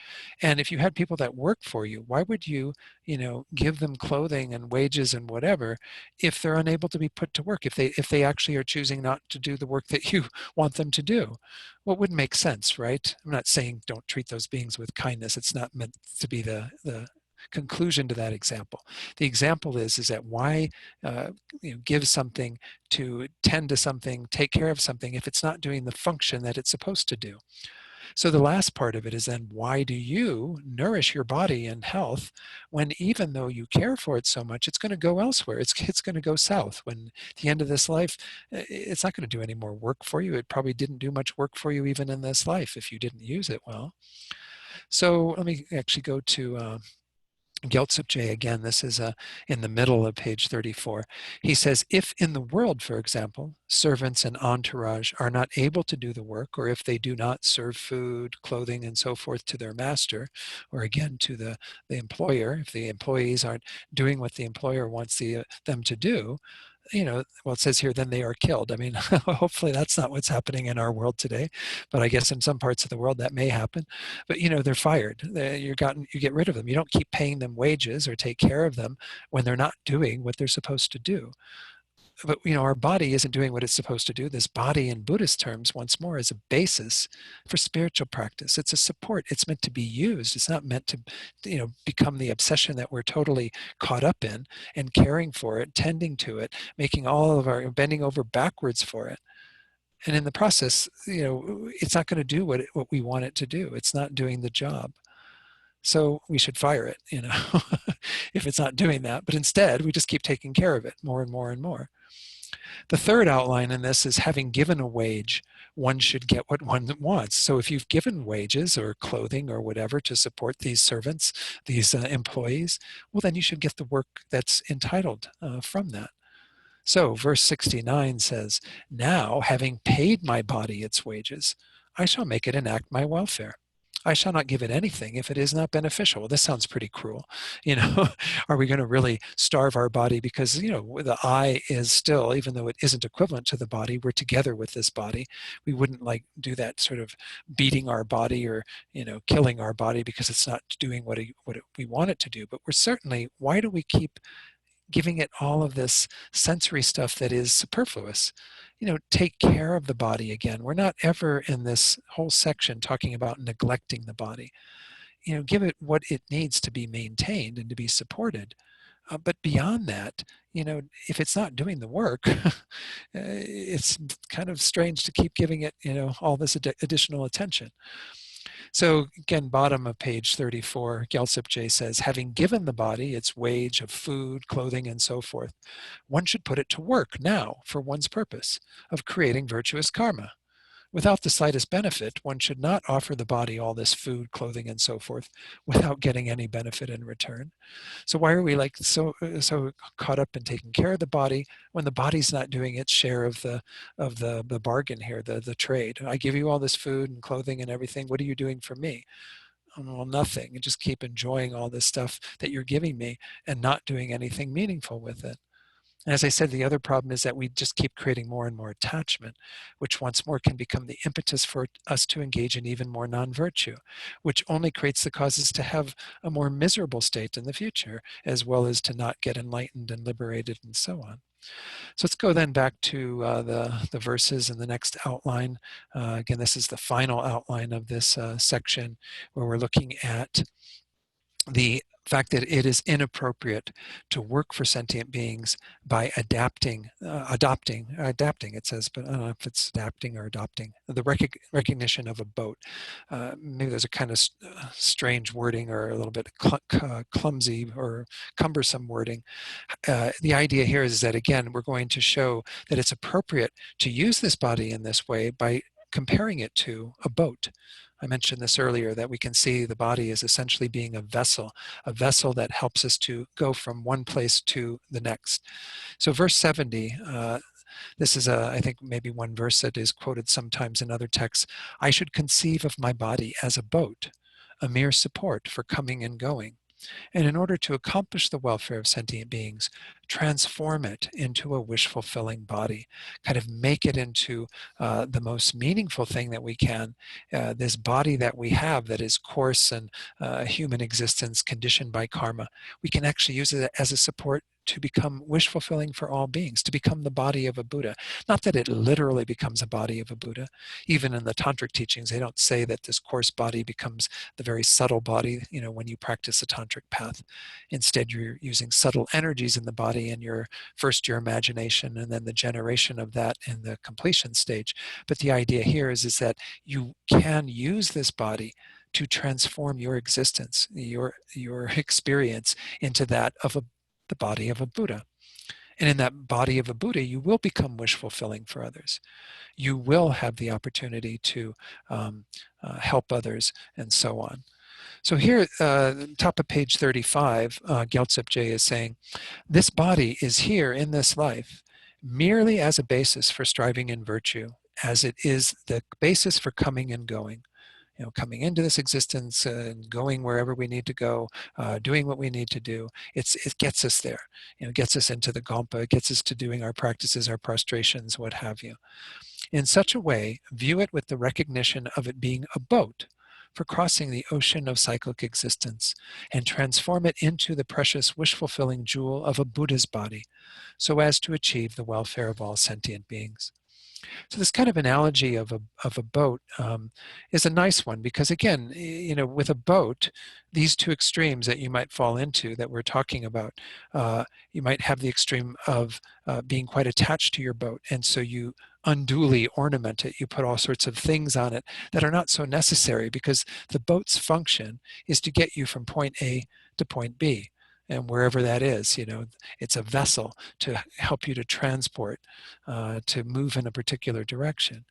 And if you had people that work for you, why would you, give them clothing and wages and whatever if they're unable to be put to work, if they actually are choosing not to do the work that you want them to do? Well, it would make sense, right? I'm not saying don't treat those beings with kindness. It's not meant to be the conclusion to that example. The example is that why give something, to tend to something, take care of something, if it's not doing the function that it's supposed to do? So the last part of it is then, why do you nourish your body in health when, even though you care for it so much, it's going to go elsewhere? It's going to go south. When at the end of this life, it's not going to do any more work for you. It probably didn't do much work for you even in this life if you didn't use it well. So let me actually go to Gyaltsuk again. This is in the middle of page 34. He says, if in the world, for example, servants and entourage are not able to do the work, or if they do not serve food, clothing, and so forth to their master, or again to the employer, if the employees aren't doing what the employer wants them to do, well, it says here, then they are killed. I mean, hopefully that's not what's happening in our world today, but I guess in some parts of the world that may happen. But they're fired. You get rid of them. You don't keep paying them wages or take care of them when they're not doing what they're supposed to do. But our body isn't doing what it's supposed to do. This body, in Buddhist terms, once more, is a basis for spiritual practice. It's a support. It's meant to be used. It's not meant to become the obsession that we're totally caught up in, and caring for it, tending to it, making all of our bending over backwards for it. And in the process, it's not going to do what we want it to do. It's not doing the job. So we should fire it, if it's not doing that. But instead, we just keep taking care of it more and more and more. The third outline in this is, having given a wage, one should get what one wants. So if you've given wages or clothing or whatever to support these servants, these employees, well, then you should get the work that's entitled from that. So verse 69 says, now having paid my body its wages, I shall make it enact my welfare. I shall not give it anything if it is not beneficial. Well, this sounds pretty cruel. You know, are we going to really starve our body because, you know, the I is still, even though it isn't equivalent to the body, we're together with this body. We wouldn't like do that sort of beating our body or, you know, killing our body because it's not doing what we want it to do. But we're certainly, why do we keep giving it all of this sensory stuff that is superfluous? You know, take care of the body again. We're not ever in this whole section talking about neglecting the body. You know, give it what it needs to be maintained and to be supported. But beyond that, you know, if it's not doing the work, it's kind of strange to keep giving it, you know, all this additional attention. So again, bottom of page 34, Gyaltsep says, having given the body its wage of food, clothing, and so forth, one should put it to work now for one's purpose of creating virtuous karma. Without the slightest benefit, one should not offer the body all this food, clothing, and so forth without getting any benefit in return. So why are we like so caught up in taking care of the body when the body's not doing its share of the bargain here, the trade? I give you all this food and clothing and everything. What are you doing for me? Well, nothing. And just keep enjoying all this stuff that you're giving me and not doing anything meaningful with it. And as I said, the other problem is that we just keep creating more and more attachment, which once more can become the impetus for us to engage in even more non-virtue, which only creates the causes to have a more miserable state in the future, as well as to not get enlightened and liberated and so on. So let's go then back to the verses in the next outline. Again, this is the final outline of this section where we're looking at the fact that it is inappropriate to work for sentient beings by adapting, it says, but I don't know if it's adapting or adopting, the recognition of a boat. Maybe there's a kind of strange wording or a little bit clumsy or cumbersome wording. The idea here is that, again, we're going to show that it's appropriate to use this body in this way by comparing it to a boat. I mentioned this earlier, that we can see the body as essentially being a vessel that helps us to go from one place to the next. So verse 70, this is, I think, maybe one verse that is quoted sometimes in other texts. I should conceive of my body as a boat, a mere support for coming and going. And in order to accomplish the welfare of sentient beings, transform it into a wish-fulfilling body, kind of make it into the most meaningful thing that we can. This body that we have that is coarse and human existence conditioned by karma, we can actually use it as a support to become wish-fulfilling for all beings, to become the body of a Buddha. Not that it literally becomes a body of a Buddha. Even in the tantric teachings, they don't say that this coarse body becomes the very subtle body, you know, when you practice a tantric path. Instead, you're using subtle energies in the body in your first your imagination, and then the generation of that in the completion stage. But the idea here is that you can use this body to transform your existence, your experience into that of the body of a Buddha. And in that body of a Buddha, you will become wish fulfilling for others. You will have the opportunity to help others and so on. So here, top of page 35, Gyaltsep is saying, this body is here in this life merely as a basis for striving in virtue, as it is the basis for coming and going. You know, coming into this existence and going wherever we need to go, doing what we need to do. It gets us there. You know, it gets us into the Gompa, it gets us to doing our practices, our prostrations, what have you. In such a way, view it with the recognition of it being a boat for crossing the ocean of cyclic existence, and transform it into the precious wish-fulfilling jewel of a Buddha's body, so as to achieve the welfare of all sentient beings. So this kind of analogy of a boat is a nice one, because again, you know, with a boat, these two extremes that you might fall into that we're talking about, you might have the extreme of being quite attached to your boat, and so you unduly ornament it. You put all sorts of things on it that are not so necessary, because the boat's function is to get you from point A to point B. And wherever that is, you know, it's a vessel to help you to transport, to move in a particular direction.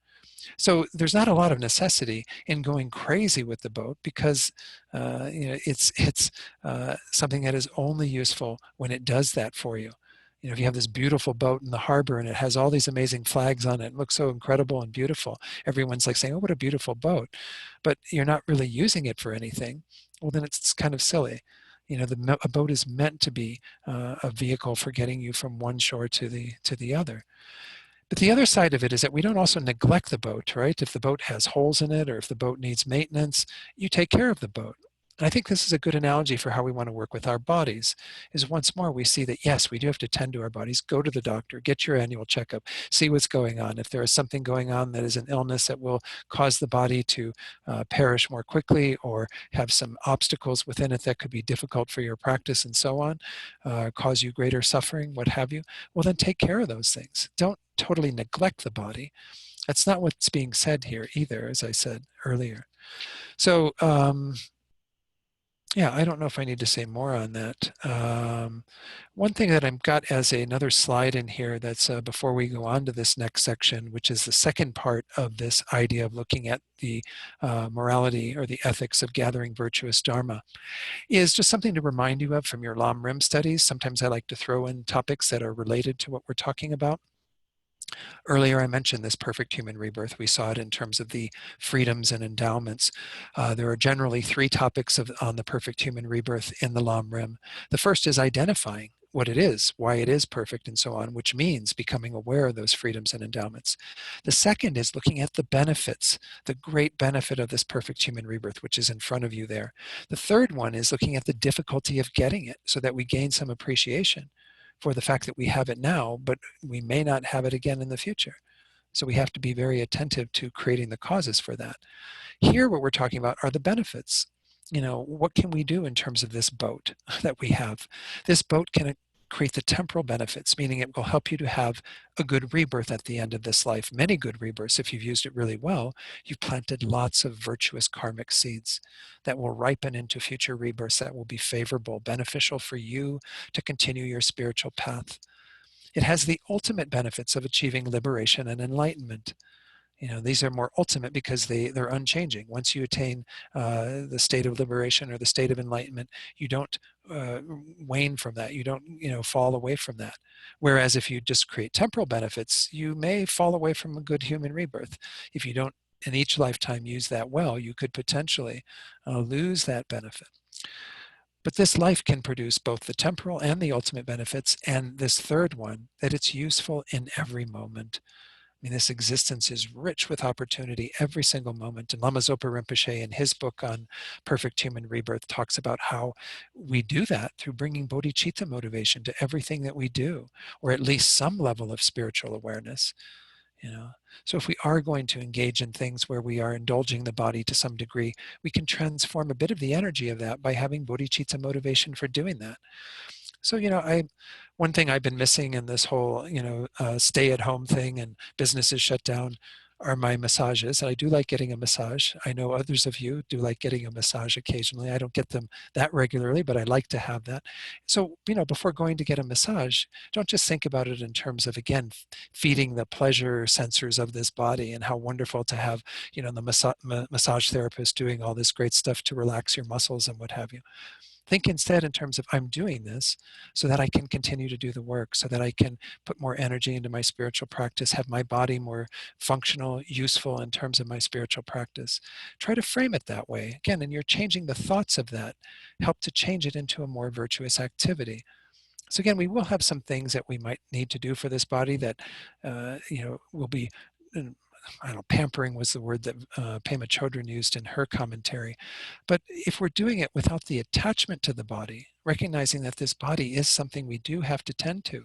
So there's not a lot of necessity in going crazy with the boat, because you know, it's something that is only useful when it does that for you. You know, if you have this beautiful boat in the harbor and it has all these amazing flags on it, it looks so incredible and beautiful. Everyone's like saying, oh, what a beautiful boat. But you're not really using it for anything. Well, then it's kind of silly. You know, a boat is meant to be a vehicle for getting you from one shore to the other. But the other side of it is that we don't also neglect the boat, right? If the boat has holes in it or if the boat needs maintenance, you take care of the boat. And I think this is a good analogy for how we want to work with our bodies, is once more we see that, yes, we do have to tend to our bodies. Go to the doctor, get your annual checkup, see what's going on. If there is something going on that is an illness that will cause the body to perish more quickly or have some obstacles within it that could be difficult for your practice and so on, cause you greater suffering, what have you, well, then take care of those things. Don't totally neglect the body. That's not what's being said here either, as I said earlier. So, yeah, I don't know if I need to say more on that. One thing that I've got as another slide in here that's before we go on to this next section, which is the second part of this idea of looking at the morality or the ethics of gathering virtuous dharma, is just something to remind you of from your Lam Rim studies. Sometimes I like to throw in topics that are related to what we're talking about. Earlier, I mentioned this perfect human rebirth. We saw it in terms of the freedoms and endowments. There are generally three topics on the perfect human rebirth in the Lam Rim. The first is identifying what it is, why it is perfect, and so on, which means becoming aware of those freedoms and endowments. The second is looking at the benefits, the great benefit of this perfect human rebirth, which is in front of you there. The third one is looking at the difficulty of getting it so that we gain some appreciation for the fact that we have it now, but we may not have it again in the future. So we have to be very attentive to creating the causes for that. Here, what we're talking about are the benefits. You know, what can we do in terms of this boat that we have? This boat can create the temporal benefits, meaning it will help you to have a good rebirth at the end of this life, many good rebirths. If you've used it really well, you've planted lots of virtuous karmic seeds that will ripen into future rebirths that will be favorable, beneficial for you to continue your spiritual path. It has the ultimate benefits of achieving liberation and enlightenment. You know, these are more ultimate because they're unchanging. Once you attain the state of liberation or the state of enlightenment, you don't wane from that. You don't, fall away from that. Whereas if you just create temporal benefits, you may fall away from a good human rebirth. If you don't in each lifetime use that well, you could potentially lose that benefit. But this life can produce both the temporal and the ultimate benefits, and this third one, that it's useful in every moment. I mean, this existence is rich with opportunity every single moment. And Lama Zopa Rinpoche, in his book on perfect human rebirth, talks about how we do that through bringing bodhicitta motivation to everything that we do, or at least some level of spiritual awareness. So if we are going to engage in things where we are indulging the body to some degree, we can transform a bit of the energy of that by having bodhicitta motivation for doing that. So, one thing I've been missing in this whole, stay-at-home thing and businesses shut down are my massages. And I do like getting a massage. I know others of you do like getting a massage occasionally. I don't get them that regularly, but I like to have that. So, before going to get a massage, don't just think about it in terms of, again, feeding the pleasure sensors of this body and how wonderful to have, the massage therapist doing all this great stuff to relax your muscles and what have you. Think instead in terms of, I'm doing this so that I can continue to do the work, so that I can put more energy into my spiritual practice, have my body more functional, useful in terms of my spiritual practice. Try to frame it that way. Again, and you're changing the thoughts of that. Help to change it into a more virtuous activity. So again, we will have some things that we might need to do for this body that, will be, I don't know, pampering was the word that Pema Chodron used in her commentary. But if we're doing it without the attachment to the body, recognizing that this body is something we do have to tend to,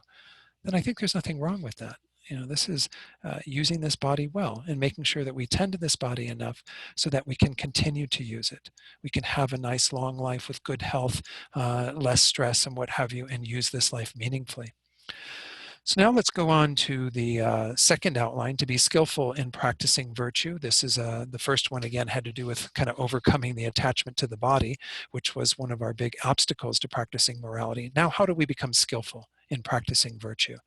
then I think there's nothing wrong with that. This is using this body well and making sure that we tend to this body enough so that we can continue to use it. We can have a nice long life with good health, less stress and what have you, and use this life meaningfully. So now let's go on to the second outline, to be skillful in practicing virtue. This is the first one, again, had to do with kind of overcoming the attachment to the body, which was one of our big obstacles to practicing morality. Now, how do we become skillful in practicing virtue?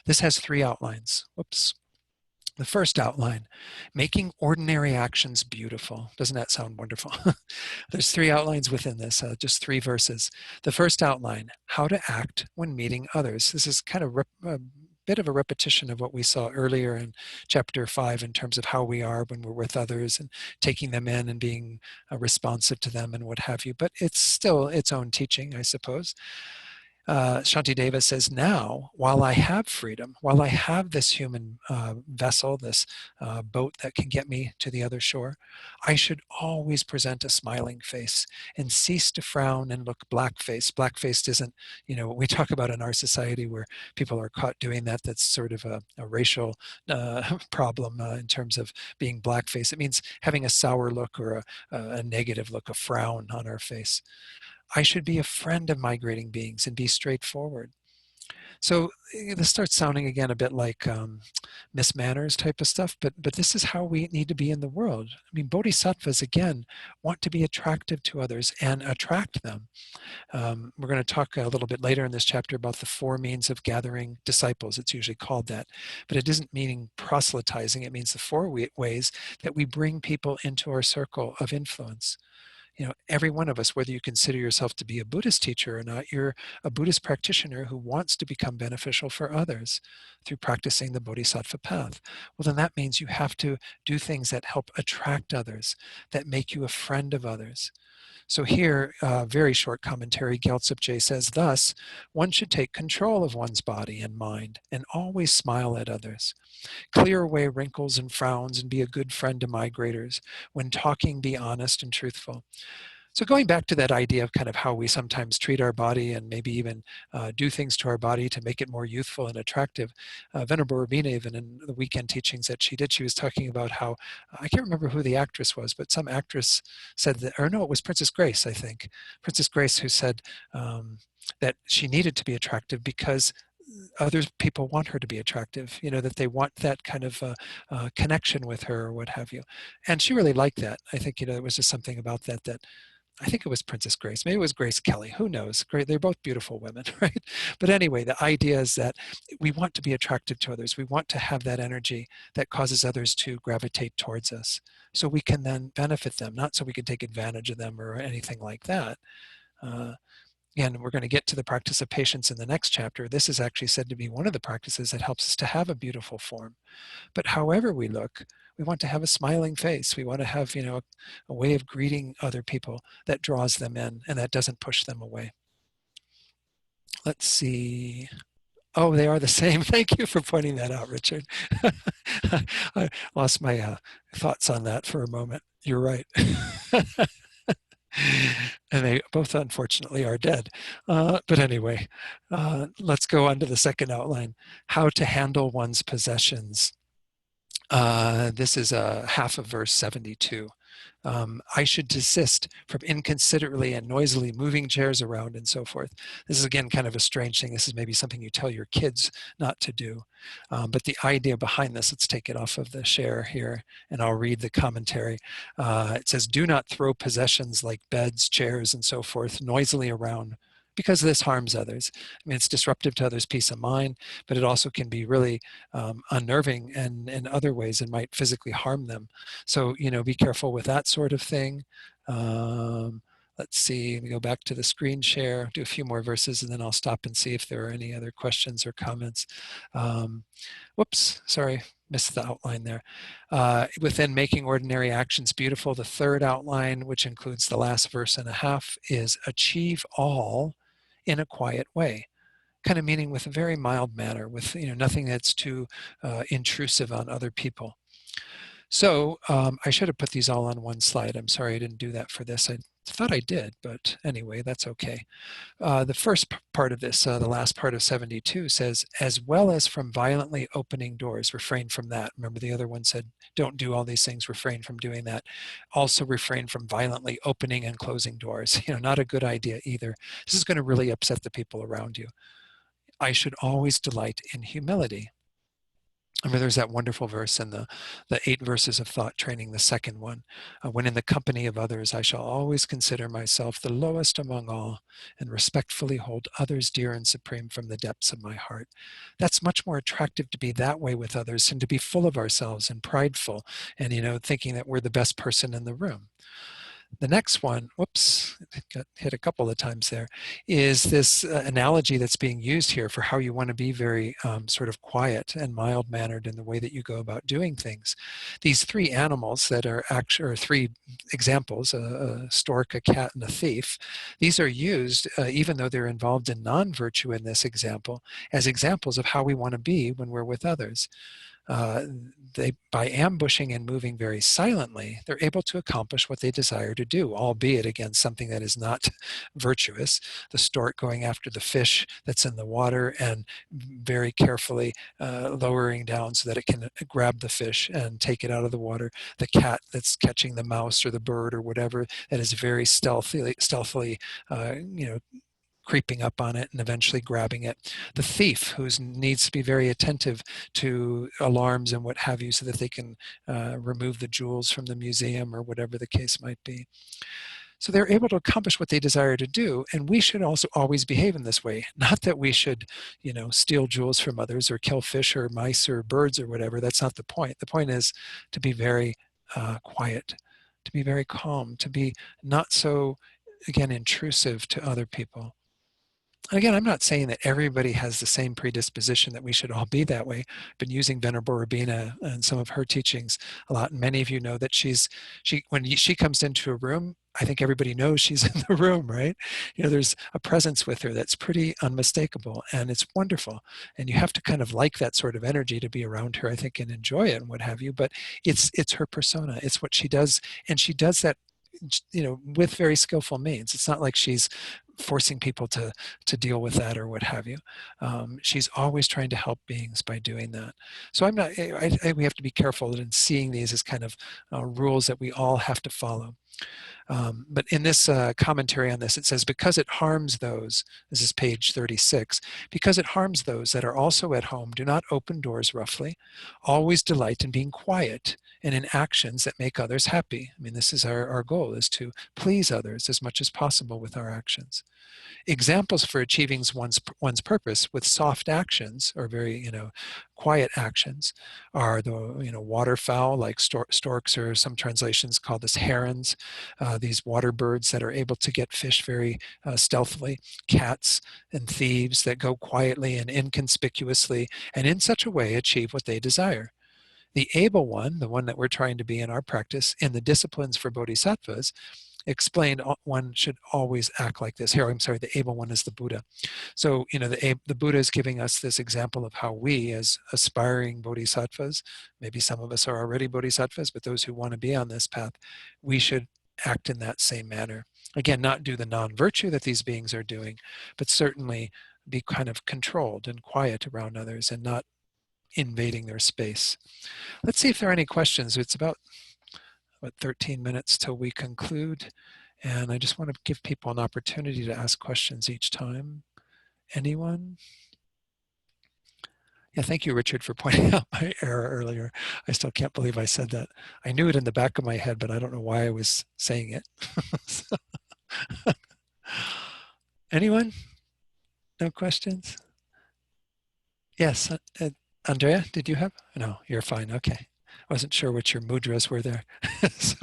This has three outlines. Whoops. The first outline, making ordinary actions beautiful. Doesn't that sound wonderful? There's 3 outlines within this, just 3 verses. The first outline, how to act when meeting others. This is kind of a bit of a repetition of what we saw earlier in chapter 5 in terms of how we are when we're with others and taking them in and being responsive to them and what have you. But it's still its own teaching, I suppose. Shantideva says, now, while I have freedom, while I have this human vessel, this boat that can get me to the other shore, I should always present a smiling face and cease to frown and look black-faced. Black-faced isn't, what we talk about in our society where people are caught doing that. That's sort of a racial problem in terms of being black-faced. It means having a sour look or a negative look, a frown on our face. I should be a friend of migrating beings and be straightforward. So this starts sounding again a bit like Miss Manners type of stuff, but this is how we need to be in the world. I mean, bodhisattvas, again, want to be attractive to others and attract them. We're going to talk a little bit later in this chapter about the 4 means of gathering disciples. It's usually called that, but it isn't meaning proselytizing. It means the 4 ways that we bring people into our circle of influence. Every one of us, whether you consider yourself to be a Buddhist teacher or not, you're a Buddhist practitioner who wants to become beneficial for others through practicing the Bodhisattva path. Well, then that means you have to do things that help attract others, that make you a friend of others. So here, very short commentary, Gyaltsab says, thus, one should take control of one's body and mind and always smile at others. Clear away wrinkles and frowns and be a good friend to migrators. When talking, be honest and truthful. So going back to that idea of kind of how we sometimes treat our body and maybe even do things to our body to make it more youthful and attractive. Venerable Rabina, even in the weekend teachings that she did, she was talking about how, I can't remember who the actress was, but some actress said that, or no, it was Princess Grace, I think. Princess Grace who said that she needed to be attractive because other people want her to be attractive, that they want that kind of connection with her or what have you. And she really liked that. I think, there was just something about that I think it was Princess Grace. Maybe it was Grace Kelly. Who knows? Great. They're both beautiful women, right? But anyway, the idea is that we want to be attractive to others. We want to have that energy that causes others to gravitate towards us so we can then benefit them, not so we can take advantage of them or anything like that. Again, we're going to get to the practice of patience in the next chapter. This is actually said to be one of the practices that helps us to have a beautiful form. But however we look, we want to have a smiling face. We want to have, a way of greeting other people that draws them in and that doesn't push them away. Let's see. Oh, they are the same. Thank you for pointing that out, Richard. I lost my thoughts on that for a moment. You're right. And they both unfortunately are dead. But anyway, let's go on to the second outline, how to handle one's possessions. This is half of verse 72. I should desist from inconsiderately and noisily moving chairs around and so forth. This is again kind of a strange thing. This is maybe something you tell your kids not to do. But the idea behind this, let's take it off of the share here and I'll read the commentary. It says, do not throw possessions like beds, chairs, and so forth noisily around because this harms others. I mean, it's disruptive to others' peace of mind, but it also can be really unnerving and in other ways it might physically harm them. So, be careful with that sort of thing. Let's see, let me go back to the screen share, do a few more verses, and then I'll stop and see if there are any other questions or comments. Whoops, sorry, missed the outline there. Within making ordinary actions beautiful, the third outline, which includes the last verse and a half, is achieve all in a quiet way, kind of meaning with a very mild manner, with nothing that's too intrusive on other people. So I should have put these all on one slide. I'm sorry I didn't do that for this. I thought I did, but anyway, that's okay. The first part of this, the last part of 72 says, as well as from violently opening doors, refrain from that. Remember the other one said, don't do all these things, refrain from doing that. Also refrain from violently opening and closing doors. Not a good idea either. This is going to really upset the people around you. I should always delight in humility. Remember, there's that wonderful verse in the 8 verses of thought training, the second one. When in the company of others, I shall always consider myself the lowest among all and respectfully hold others dear and supreme from the depths of my heart. That's much more attractive to be that way with others than to be full of ourselves and prideful and, thinking that we're the best person in the room. The next one, whoops, got hit a couple of times there, is this analogy that's being used here for how you want to be very sort of quiet and mild-mannered in the way that you go about doing things. These 3 animals that are actually, or 3 examples, a stork, a cat, and a thief, these are used, even though they're involved in non-virtue in this example, as examples of how we want to be when we're with others. By ambushing and moving very silently, they're able to accomplish what they desire to do, albeit against something that is not virtuous. The stork going after the fish that's in the water and very carefully lowering down so that it can grab the fish and take it out of the water. The cat that's catching the mouse or the bird or whatever that is very stealthily creeping up on it and eventually grabbing it. The thief, who needs to be very attentive to alarms and what have you so that they can remove the jewels from the museum or whatever the case might be. So they're able to accomplish what they desire to do, and we should also always behave in this way. Not that we should, steal jewels from others or kill fish or mice or birds or whatever. That's not the point. The point is to be very quiet, to be very calm, to be not so, again, intrusive to other people. Again, I'm not saying that everybody has the same predisposition that we should all be that way. I've been using Venerable Rabina and some of her teachings a lot. And many of you know that when she comes into a room, I think everybody knows she's in the room, right? There's a presence with her that's pretty unmistakable, and it's wonderful. And you have to kind of like that sort of energy to be around her, I think, and enjoy it and what have you. But it's her persona. It's what she does. And she does that, with very skillful means. It's not like she's forcing people to deal with that or what have you. She's always trying to help beings by doing that. So we have to be careful in seeing these as kind of rules that we all have to follow. But in this commentary on this, it says, because it harms those, this is page 36, because it harms those that are also at home, do not open doors roughly, always delight in being quiet and in actions that make others happy. I mean, this is our goal, is to please others as much as possible with our actions. Examples for achieving one's purpose with soft actions or very, quiet actions are the, waterfowl like storks, or some translations call this herons, these water birds that are able to get fish very stealthily, cats and thieves that go quietly and inconspicuously and in such a way achieve what they desire. The able one, the one that we're trying to be in our practice, in the disciplines for bodhisattvas, explained one should always act like this. Here, I'm sorry, the able one is the Buddha. So, the Buddha is giving us this example of how we, as aspiring bodhisattvas, maybe some of us are already bodhisattvas, but those who want to be on this path, we should act in that same manner. Again, not do the non-virtue that these beings are doing, but certainly be kind of controlled and quiet around others and not invading their space. Let's see if there are any questions. It's about 13 minutes till we conclude. And I just want to give people an opportunity to ask questions each time. Anyone? Yeah, thank you, Richard, for pointing out my error earlier. I still can't believe I said that. I knew it in the back of my head, but I don't know why I was saying it. Anyone? No questions? Yes, Andrea, did you have? No, you're fine. Okay. I wasn't sure what your mudras were there. So,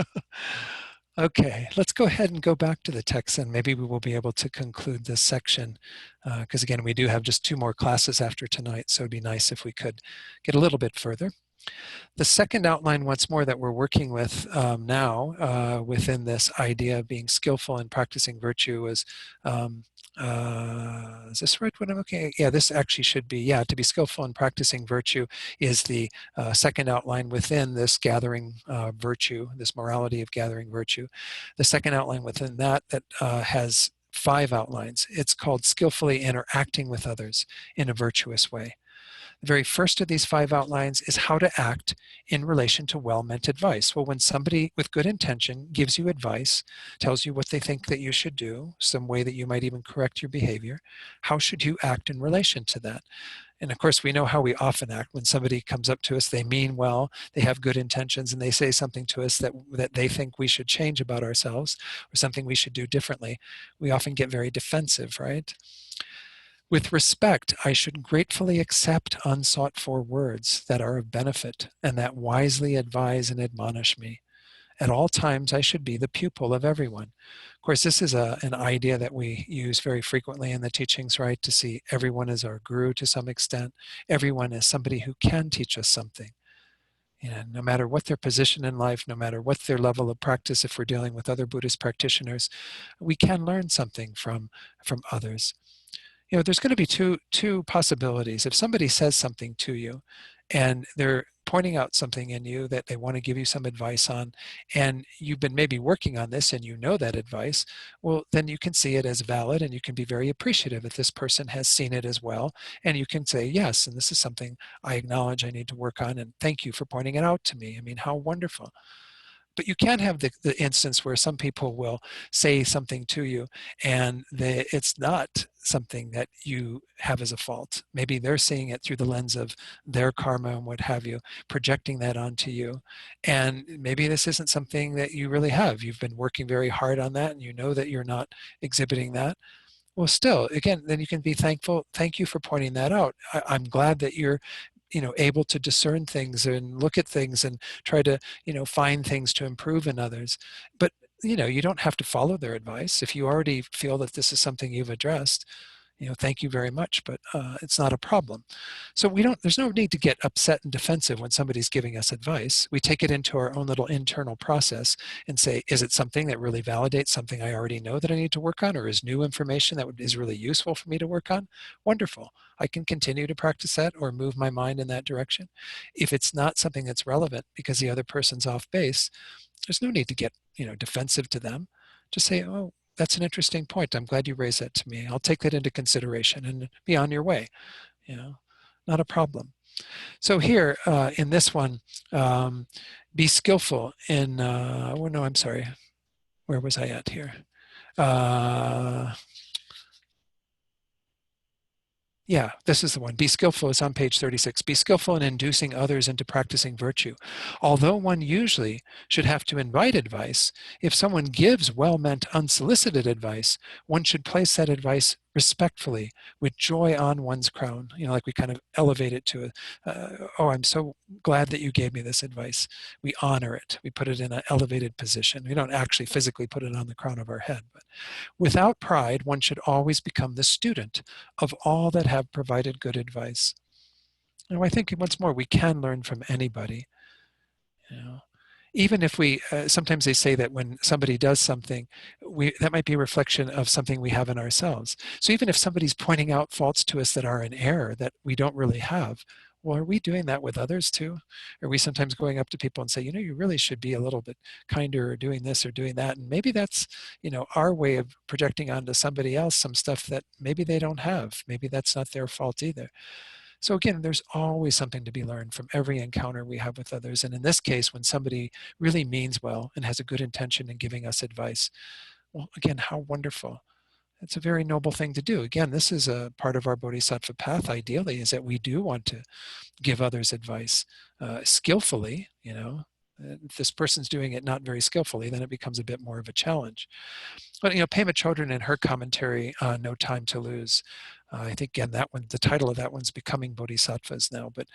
okay, let's go ahead and go back to the text, and maybe we will be able to conclude this section. Because again, we do have just 2 more classes after tonight, so it'd be nice if we could get a little bit further. The second outline, once more, that we're working with now within this idea of being skillful in practicing virtue is this right what I'm looking at? Yeah, this actually should be, to be skillful in practicing virtue is the second outline within this gathering virtue, this morality of gathering virtue. The second outline within that has 5 outlines. It's called skillfully interacting with others in a virtuous way. The very first of these 5 outlines is how to act in relation to well-meant advice. Well, when somebody with good intention gives you advice, tells you what they think that you should do, some way that you might even correct your behavior, how should you act in relation to that? And of course, we know how we often act when somebody comes up to us. They mean well, they have good intentions, and they say something to us that they think we should change about ourselves or something we should do differently. We often get very defensive, right? With respect, I should gratefully accept unsought for words that are of benefit and that wisely advise and admonish me. At all times, I should be the pupil of everyone. Of course, this is an idea that we use very frequently in the teachings, right? To see everyone as our guru to some extent, everyone as somebody who can teach us something. You know, no matter what their position in life, no matter what their level of practice, if we're dealing with other Buddhist practitioners, we can learn something from others. You know, there's going to be two possibilities. If somebody says something to you and they're pointing out something in you that they want to give you some advice on, and you've been maybe working on this and you know that advice, well, then you can see it as valid and you can be very appreciative if this person has seen it as well. And you can say, yes, and this is something I acknowledge I need to work on, and thank you for pointing it out to me. I mean, how wonderful. But you can have the instance where some people will say something to you and it's not something that you have as a fault. Maybe they're seeing it through the lens of their karma and what have you, projecting that onto you. And maybe this isn't something that you really have. You've been working very hard on that and you know that you're not exhibiting that. Well, still, again, then you can be thankful. Thank you for pointing that out. I'm glad that you're, you know, able to discern things and look at things and try to, you know, find things to improve in others. But, you know, you don't have to follow their advice. If you already feel that this is something you've addressed, you know, thank you very much, but it's not a problem. So there's no need to get upset and defensive when somebody's giving us advice. We take it into our own little internal process and say, is it something that really validates something I already know that I need to work on, or is new information that is really useful for me to work on? Wonderful. I can continue to practice that or move my mind in that direction. If it's not something that's relevant because the other person's off base, there's no need to get, you know, defensive to them. Just say, oh, that's an interesting point. I'm glad you raised that to me. I'll take that into consideration and be on your way. You know, not a problem. So here in this one, be skillful in, oh no, I'm sorry. Where was I at here? Yeah, this is the one. Be skillful is on page 36. Be skillful in inducing others into practicing virtue. Although one usually should have to invite advice, if someone gives well-meant unsolicited advice, one should place that advice respectfully with joy on one's crown. You know, like we kind of elevate it to, oh, I'm so glad that you gave me this advice. We honor it. We put it in an elevated position. We don't actually physically put it on the crown of our head, but without pride, one should always become the student of all that have provided good advice. And I think once more, we can learn from anybody. You know, even if we, sometimes they say that when somebody does something, that might be a reflection of something we have in ourselves. So even if somebody's pointing out faults to us that are in error that we don't really have, well, are we doing that with others too? Are we sometimes going up to people and say, you know, you really should be a little bit kinder or doing this or doing that? And maybe that's, you know, our way of projecting onto somebody else some stuff that maybe they don't have. Maybe that's not their fault either. So again, there's always something to be learned from every encounter we have with others. And in this case, when somebody really means well and has a good intention in giving us advice, well, again, how wonderful. It's a very noble thing to do. Again, this is a part of our Bodhisattva path, ideally, is that we do want to give others advice skillfully. You know, if this person's doing it not very skillfully, then it becomes a bit more of a challenge. But, you know, Pema Chodron in her commentary, No Time to Lose, I think, again, that one, the title of that one's Becoming Bodhisattvas now, but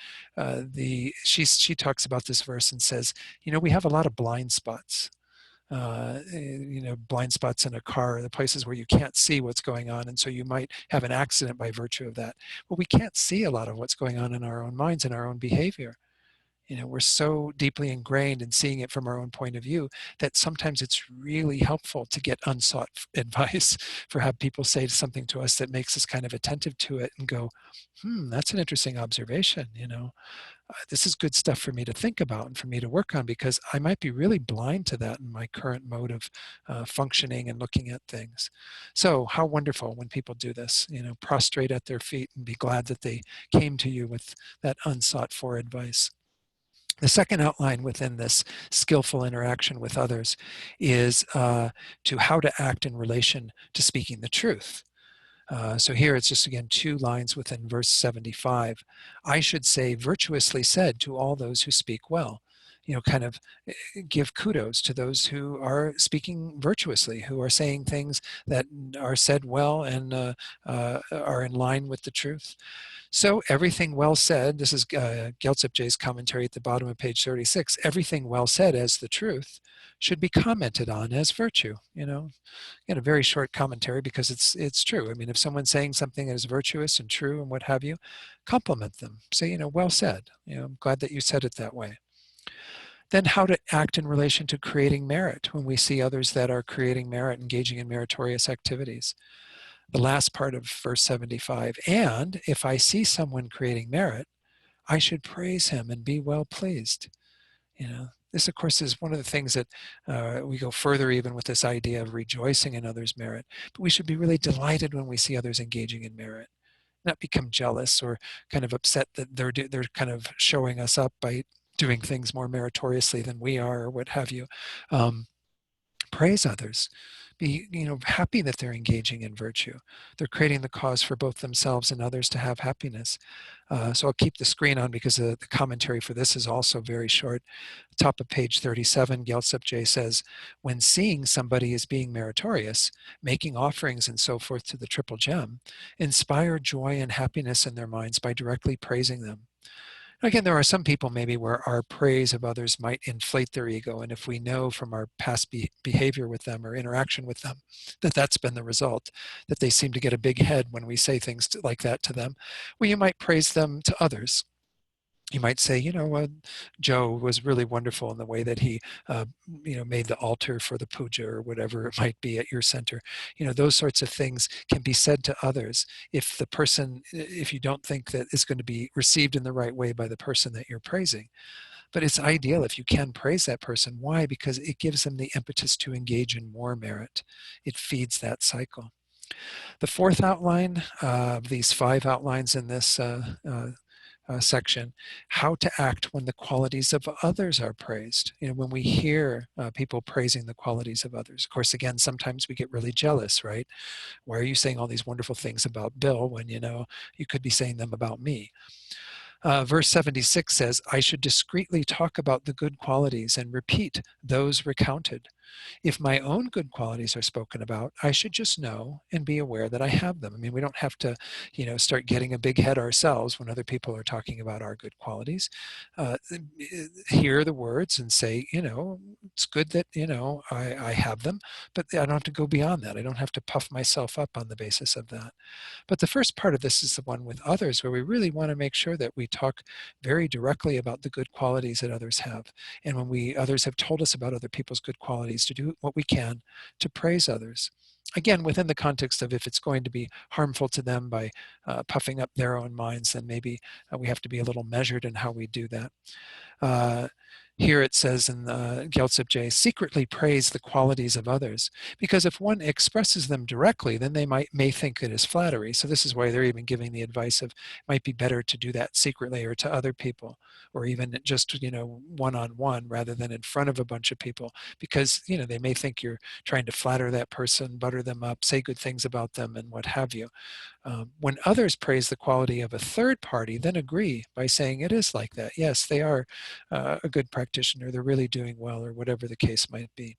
she talks about this verse and says, you know, we have a lot of blind spots. You know, blind spots in a car, the places where you can't see what's going on. And so you might have an accident by virtue of that. Well, we can't see a lot of what's going on in our own minds and our own behavior. You know, we're so deeply ingrained in seeing it from our own point of view that sometimes it's really helpful to get unsought advice, for have people say something to us that makes us kind of attentive to it and go, that's an interesting observation, you know. This is good stuff for me to think about and for me to work on, because I might be really blind to that in my current mode of functioning and looking at things. So how wonderful when people do this, you know, prostrate at their feet and be glad that they came to you with that unsought for advice. The second outline within this skillful interaction with others is to how to act in relation to speaking the truth. So here it's just, again, 2 lines within verse 75. I should say, virtuously said to all those who speak well. Kind of give kudos to those who are speaking virtuously, who are saying things that are said well and are in line with the truth. So everything well said, this is Gyaltsep Je's commentary at the bottom of page 36, everything well said as the truth should be commented on as virtue. A very short commentary because it's true. I mean, if someone's saying something that is virtuous and true and what have you, compliment them. Say, well said. I'm glad that you said it that way. Then how to act in relation to creating merit when we see others that are creating merit, engaging in meritorious activities. The last part of verse 75, and if I see someone creating merit, I should praise him and be well pleased. This, of course, is one of the things that we go further even with this idea of rejoicing in others' merit. But we should be really delighted when we see others engaging in merit, not become jealous or kind of upset that they're kind of showing us up by doing things more meritoriously than we are or what have you. Praise others. Be happy that they're engaging in virtue. They're creating the cause for both themselves and others to have happiness. So I'll keep the screen on because the commentary for this is also very short. Top of page 37, Gyaltsep Je says, when seeing somebody as being meritorious, making offerings and so forth to the Triple Gem, inspire joy and happiness in their minds by directly praising them. Again, there are some people maybe where our praise of others might inflate their ego. And if we know from our past behavior with them or interaction with them that that's been the result, that they seem to get a big head when we say things like that to them, well, you might praise them to others. You might say, Joe was really wonderful in the way that he, made the altar for the puja or whatever it might be at your center. Those sorts of things can be said to others if you don't think that it's going to be received in the right way by the person that you're praising. But it's ideal if you can praise that person. Why? Because it gives them the impetus to engage in more merit. It feeds that cycle. The fourth outline of these 5 outlines in this section, how to act when the qualities of others are praised. When we hear people praising the qualities of others. Of course, again, sometimes we get really jealous, right? Why are you saying all these wonderful things about Bill when you could be saying them about me? Verse 76 says, I should discreetly talk about the good qualities and repeat those recounted. If my own good qualities are spoken about, I should just know and be aware that I have them. I mean, we don't have to, start getting a big head ourselves when other people are talking about our good qualities. Hear the words and say, it's good that, I have them, but I don't have to go beyond that. I don't have to puff myself up on the basis of that. But the first part of this is the one with others, where we really want to make sure that we talk very directly about the good qualities that others have. And when others have told us about other people's good qualities, to do what we can to praise others. Again, within the context of if it's going to be harmful to them by puffing up their own minds, then maybe we have to be a little measured in how we do that. Here it says in Gyaltsep Je, secretly praise the qualities of others, because if one expresses them directly, then they may think it is flattery. So this is why they're even giving the advice of, it might be better to do that secretly or to other people, or even just, one-on-one rather than in front of a bunch of people, because, they may think you're trying to flatter that person, butter them up, say good things about them and what have you. When others praise the quality of a third party, then agree by saying it is like that. Yes, they are a good practitioner. They're really doing well, or whatever the case might be.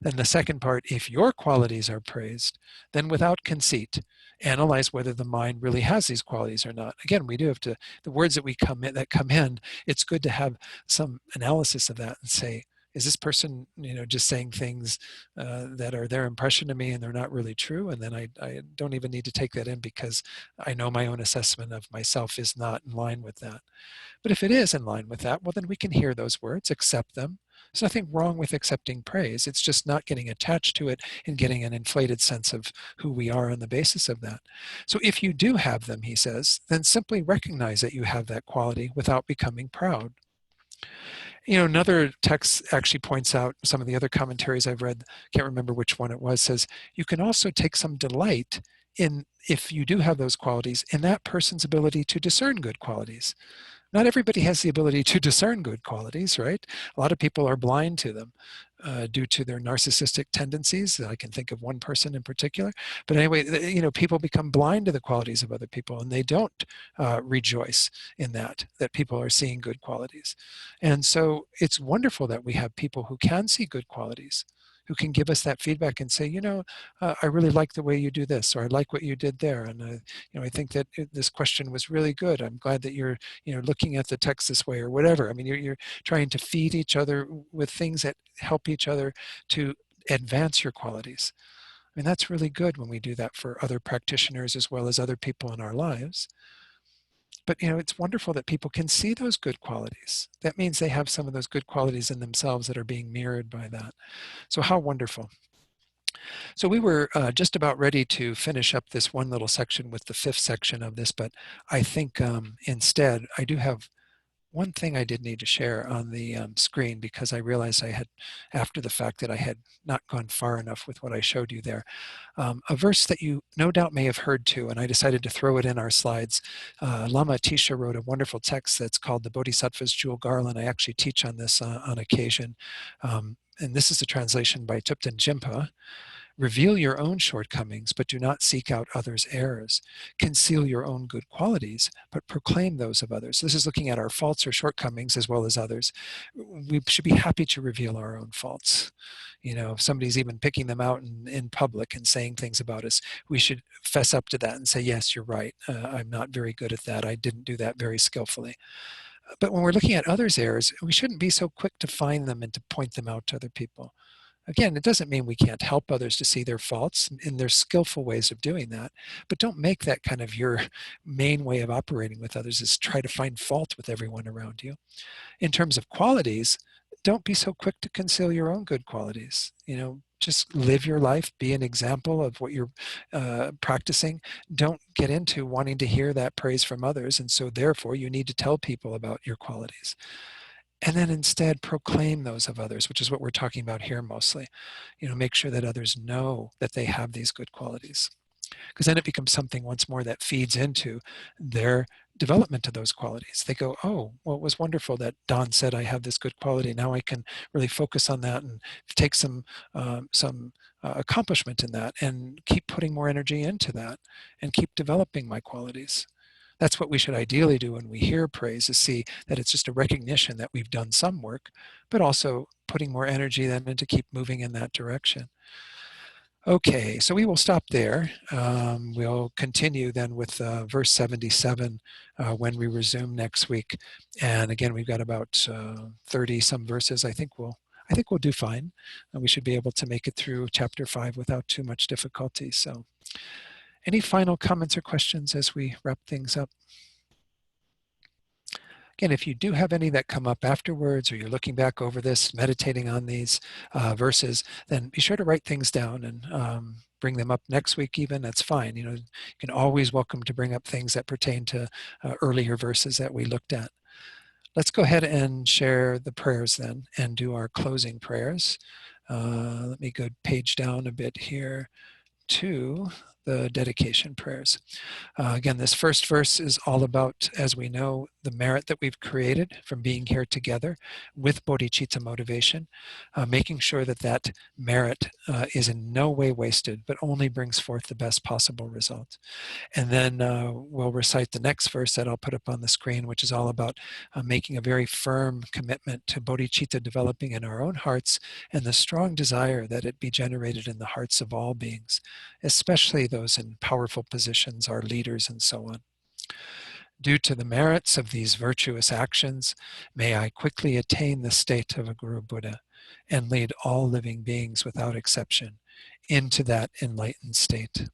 Then the second part, if your qualities are praised, then without conceit, analyze whether the mind really has these qualities or not. Again, we do have to, the words that come in, it's good to have some analysis of that and say, is this person, just saying things that are their impression of me and they're not really true? And then I don't even need to take that in because I know my own assessment of myself is not in line with that. But if it is in line with that, well, then we can hear those words, accept them. There's nothing wrong with accepting praise. It's just not getting attached to it and getting an inflated sense of who we are on the basis of that. So if you do have them, he says, then simply recognize that you have that quality without becoming proud. Another text actually points out, some of the other commentaries I've read, can't remember which one it was, says, you can also take some delight if you do have those qualities, in that person's ability to discern good qualities. Not everybody has the ability to discern good qualities, right? A lot of people are blind to them due to their narcissistic tendencies. I can think of one person in particular. But anyway, people become blind to the qualities of other people, and they don't rejoice in that people are seeing good qualities. And so it's wonderful that we have people who can see good qualities, who can give us that feedback and say, I really like the way you do this, or I like what you did there. And I think that this question was really good. I'm glad that you're looking at the text this way, or whatever. I mean, you're trying to feed each other with things that help each other to advance your qualities. I mean, that's really good when we do that for other practitioners as well as other people in our lives. But it's wonderful that people can see those good qualities. That means they have some of those good qualities in themselves that are being mirrored by that. So how wonderful. So we were just about ready to finish up this one little section with the fifth section of this, but I think instead I do have one thing I did need to share on the screen, because I realized I had, after the fact, that I had not gone far enough with what I showed you there. A verse that you no doubt may have heard too, and I decided to throw it in our slides. Lama Atisha wrote a wonderful text that's called the Bodhisattva's Jewel Garland. I actually teach on this on occasion. And this is a translation by Thupten Jinpa. Reveal your own shortcomings, but do not seek out others' errors. Conceal your own good qualities, but proclaim those of others. This is looking at our faults or shortcomings as well as others. We should be happy to reveal our own faults. If somebody's even picking them out in public and saying things about us, we should fess up to that and say, yes, you're right. I'm not very good at that. I didn't do that very skillfully. But when we're looking at others' errors, we shouldn't be so quick to find them and to point them out to other people. Again, it doesn't mean we can't help others to see their faults, and there's skillful ways of doing that, but don't make that kind of your main way of operating with others, is try to find fault with everyone around you. In terms of qualities, don't be so quick to conceal your own good qualities. Just live your life, be an example of what you're practicing. Don't get into wanting to hear that praise from others, and so therefore you need to tell people about your qualities. And then instead proclaim those of others, which is what we're talking about here mostly. Make sure that others know that they have these good qualities. Because then it becomes something once more that feeds into their development of those qualities. They go, oh, well, it was wonderful that Don said I have this good quality. Now I can really focus on that and take some accomplishment in that and keep putting more energy into that and keep developing my qualities. That's what we should ideally do when we hear praise, is see that it's just a recognition that we've done some work, but also putting more energy then to keep moving in that direction. Okay, so we will stop there. We'll continue then with verse 77 when we resume next week. And again, we've got about 30 some verses. I think we'll do fine. We should be able to make it through chapter 5 without too much difficulty. So any final comments or questions as we wrap things up? Again, if you do have any that come up afterwards, or you're looking back over this, meditating on these verses, then be sure to write things down and bring them up next week even. That's fine. You can always welcome to bring up things that pertain to earlier verses that we looked at. Let's go ahead and share the prayers then and do our closing prayers. Let me go page down a bit here to the dedication prayers. Again, this first verse is all about, as we know, the merit that we've created from being here together with bodhicitta motivation, making sure that that merit is in no way wasted, but only brings forth the best possible result. And then we'll recite the next verse that I'll put up on the screen, which is all about making a very firm commitment to bodhicitta developing in our own hearts, and the strong desire that it be generated in the hearts of all beings, especially those in powerful positions, our leaders and so on. Due to the merits of these virtuous actions, may I quickly attain the state of a Guru Buddha and lead all living beings without exception into that enlightened state.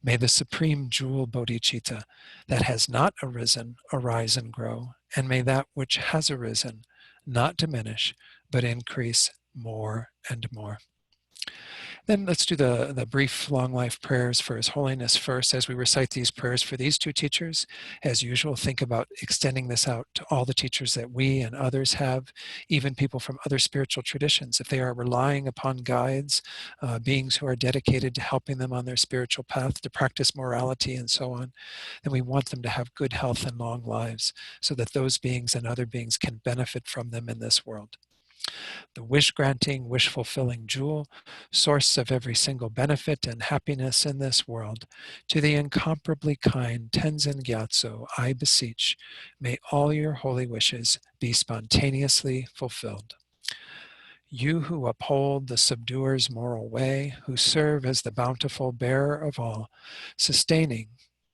May the supreme jewel bodhicitta that has not arisen arise and grow, and may that which has arisen not diminish, but increase more and more. Then let's do the brief long life prayers for His Holiness first. As we recite these prayers for these two teachers, as usual, think about extending this out to all the teachers that we and others have, even people from other spiritual traditions. If they are relying upon guides, beings who are dedicated to helping them on their spiritual path, to practice morality and so on, then we want them to have good health and long lives so that those beings and other beings can benefit from them in this world. The wish-granting, wish-fulfilling jewel, source of every single benefit and happiness in this world, to the incomparably kind Tenzin Gyatso, I beseech, may all your holy wishes be spontaneously fulfilled. You who uphold the subduer's moral way, who serve as the bountiful bearer of all, sustaining,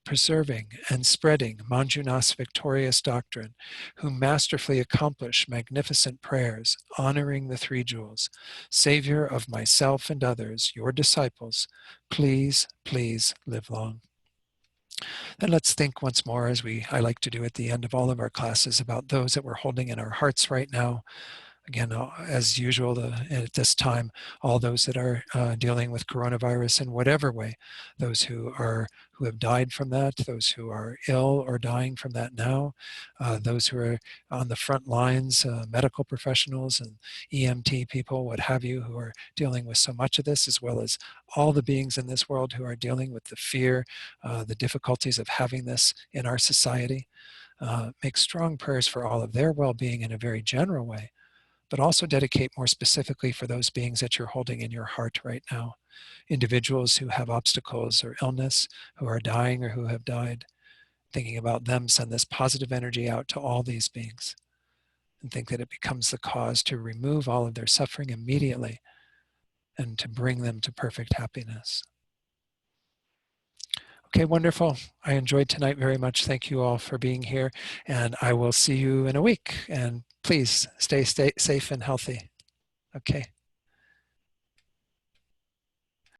preserving, and spreading Manjunath's victorious doctrine, who masterfully accomplish magnificent prayers, honoring the three jewels, Savior of myself and others, your disciples, please, please live long. Then let's think once more, as I like to do at the end of all of our classes, about those that we're holding in our hearts right now. Again, as usual, at this time, all those that are dealing with coronavirus in whatever way, those who have died from that, those who are ill or dying from that now, those who are on the front lines, medical professionals and EMT people, what have you, who are dealing with so much of this, as well as all the beings in this world who are dealing with the fear, the difficulties of having this in our society. Make strong prayers for all of their well-being in a very general way, but also dedicate more specifically for those beings that you're holding in your heart right now. Individuals who have obstacles or illness, who are dying or who have died. Thinking about them, send this positive energy out to all these beings and think that it becomes the cause to remove all of their suffering immediately and to bring them to perfect happiness. Okay, wonderful. I enjoyed tonight very much. Thank you all for being here, and I will see you in a week. And please stay safe and healthy. Okay.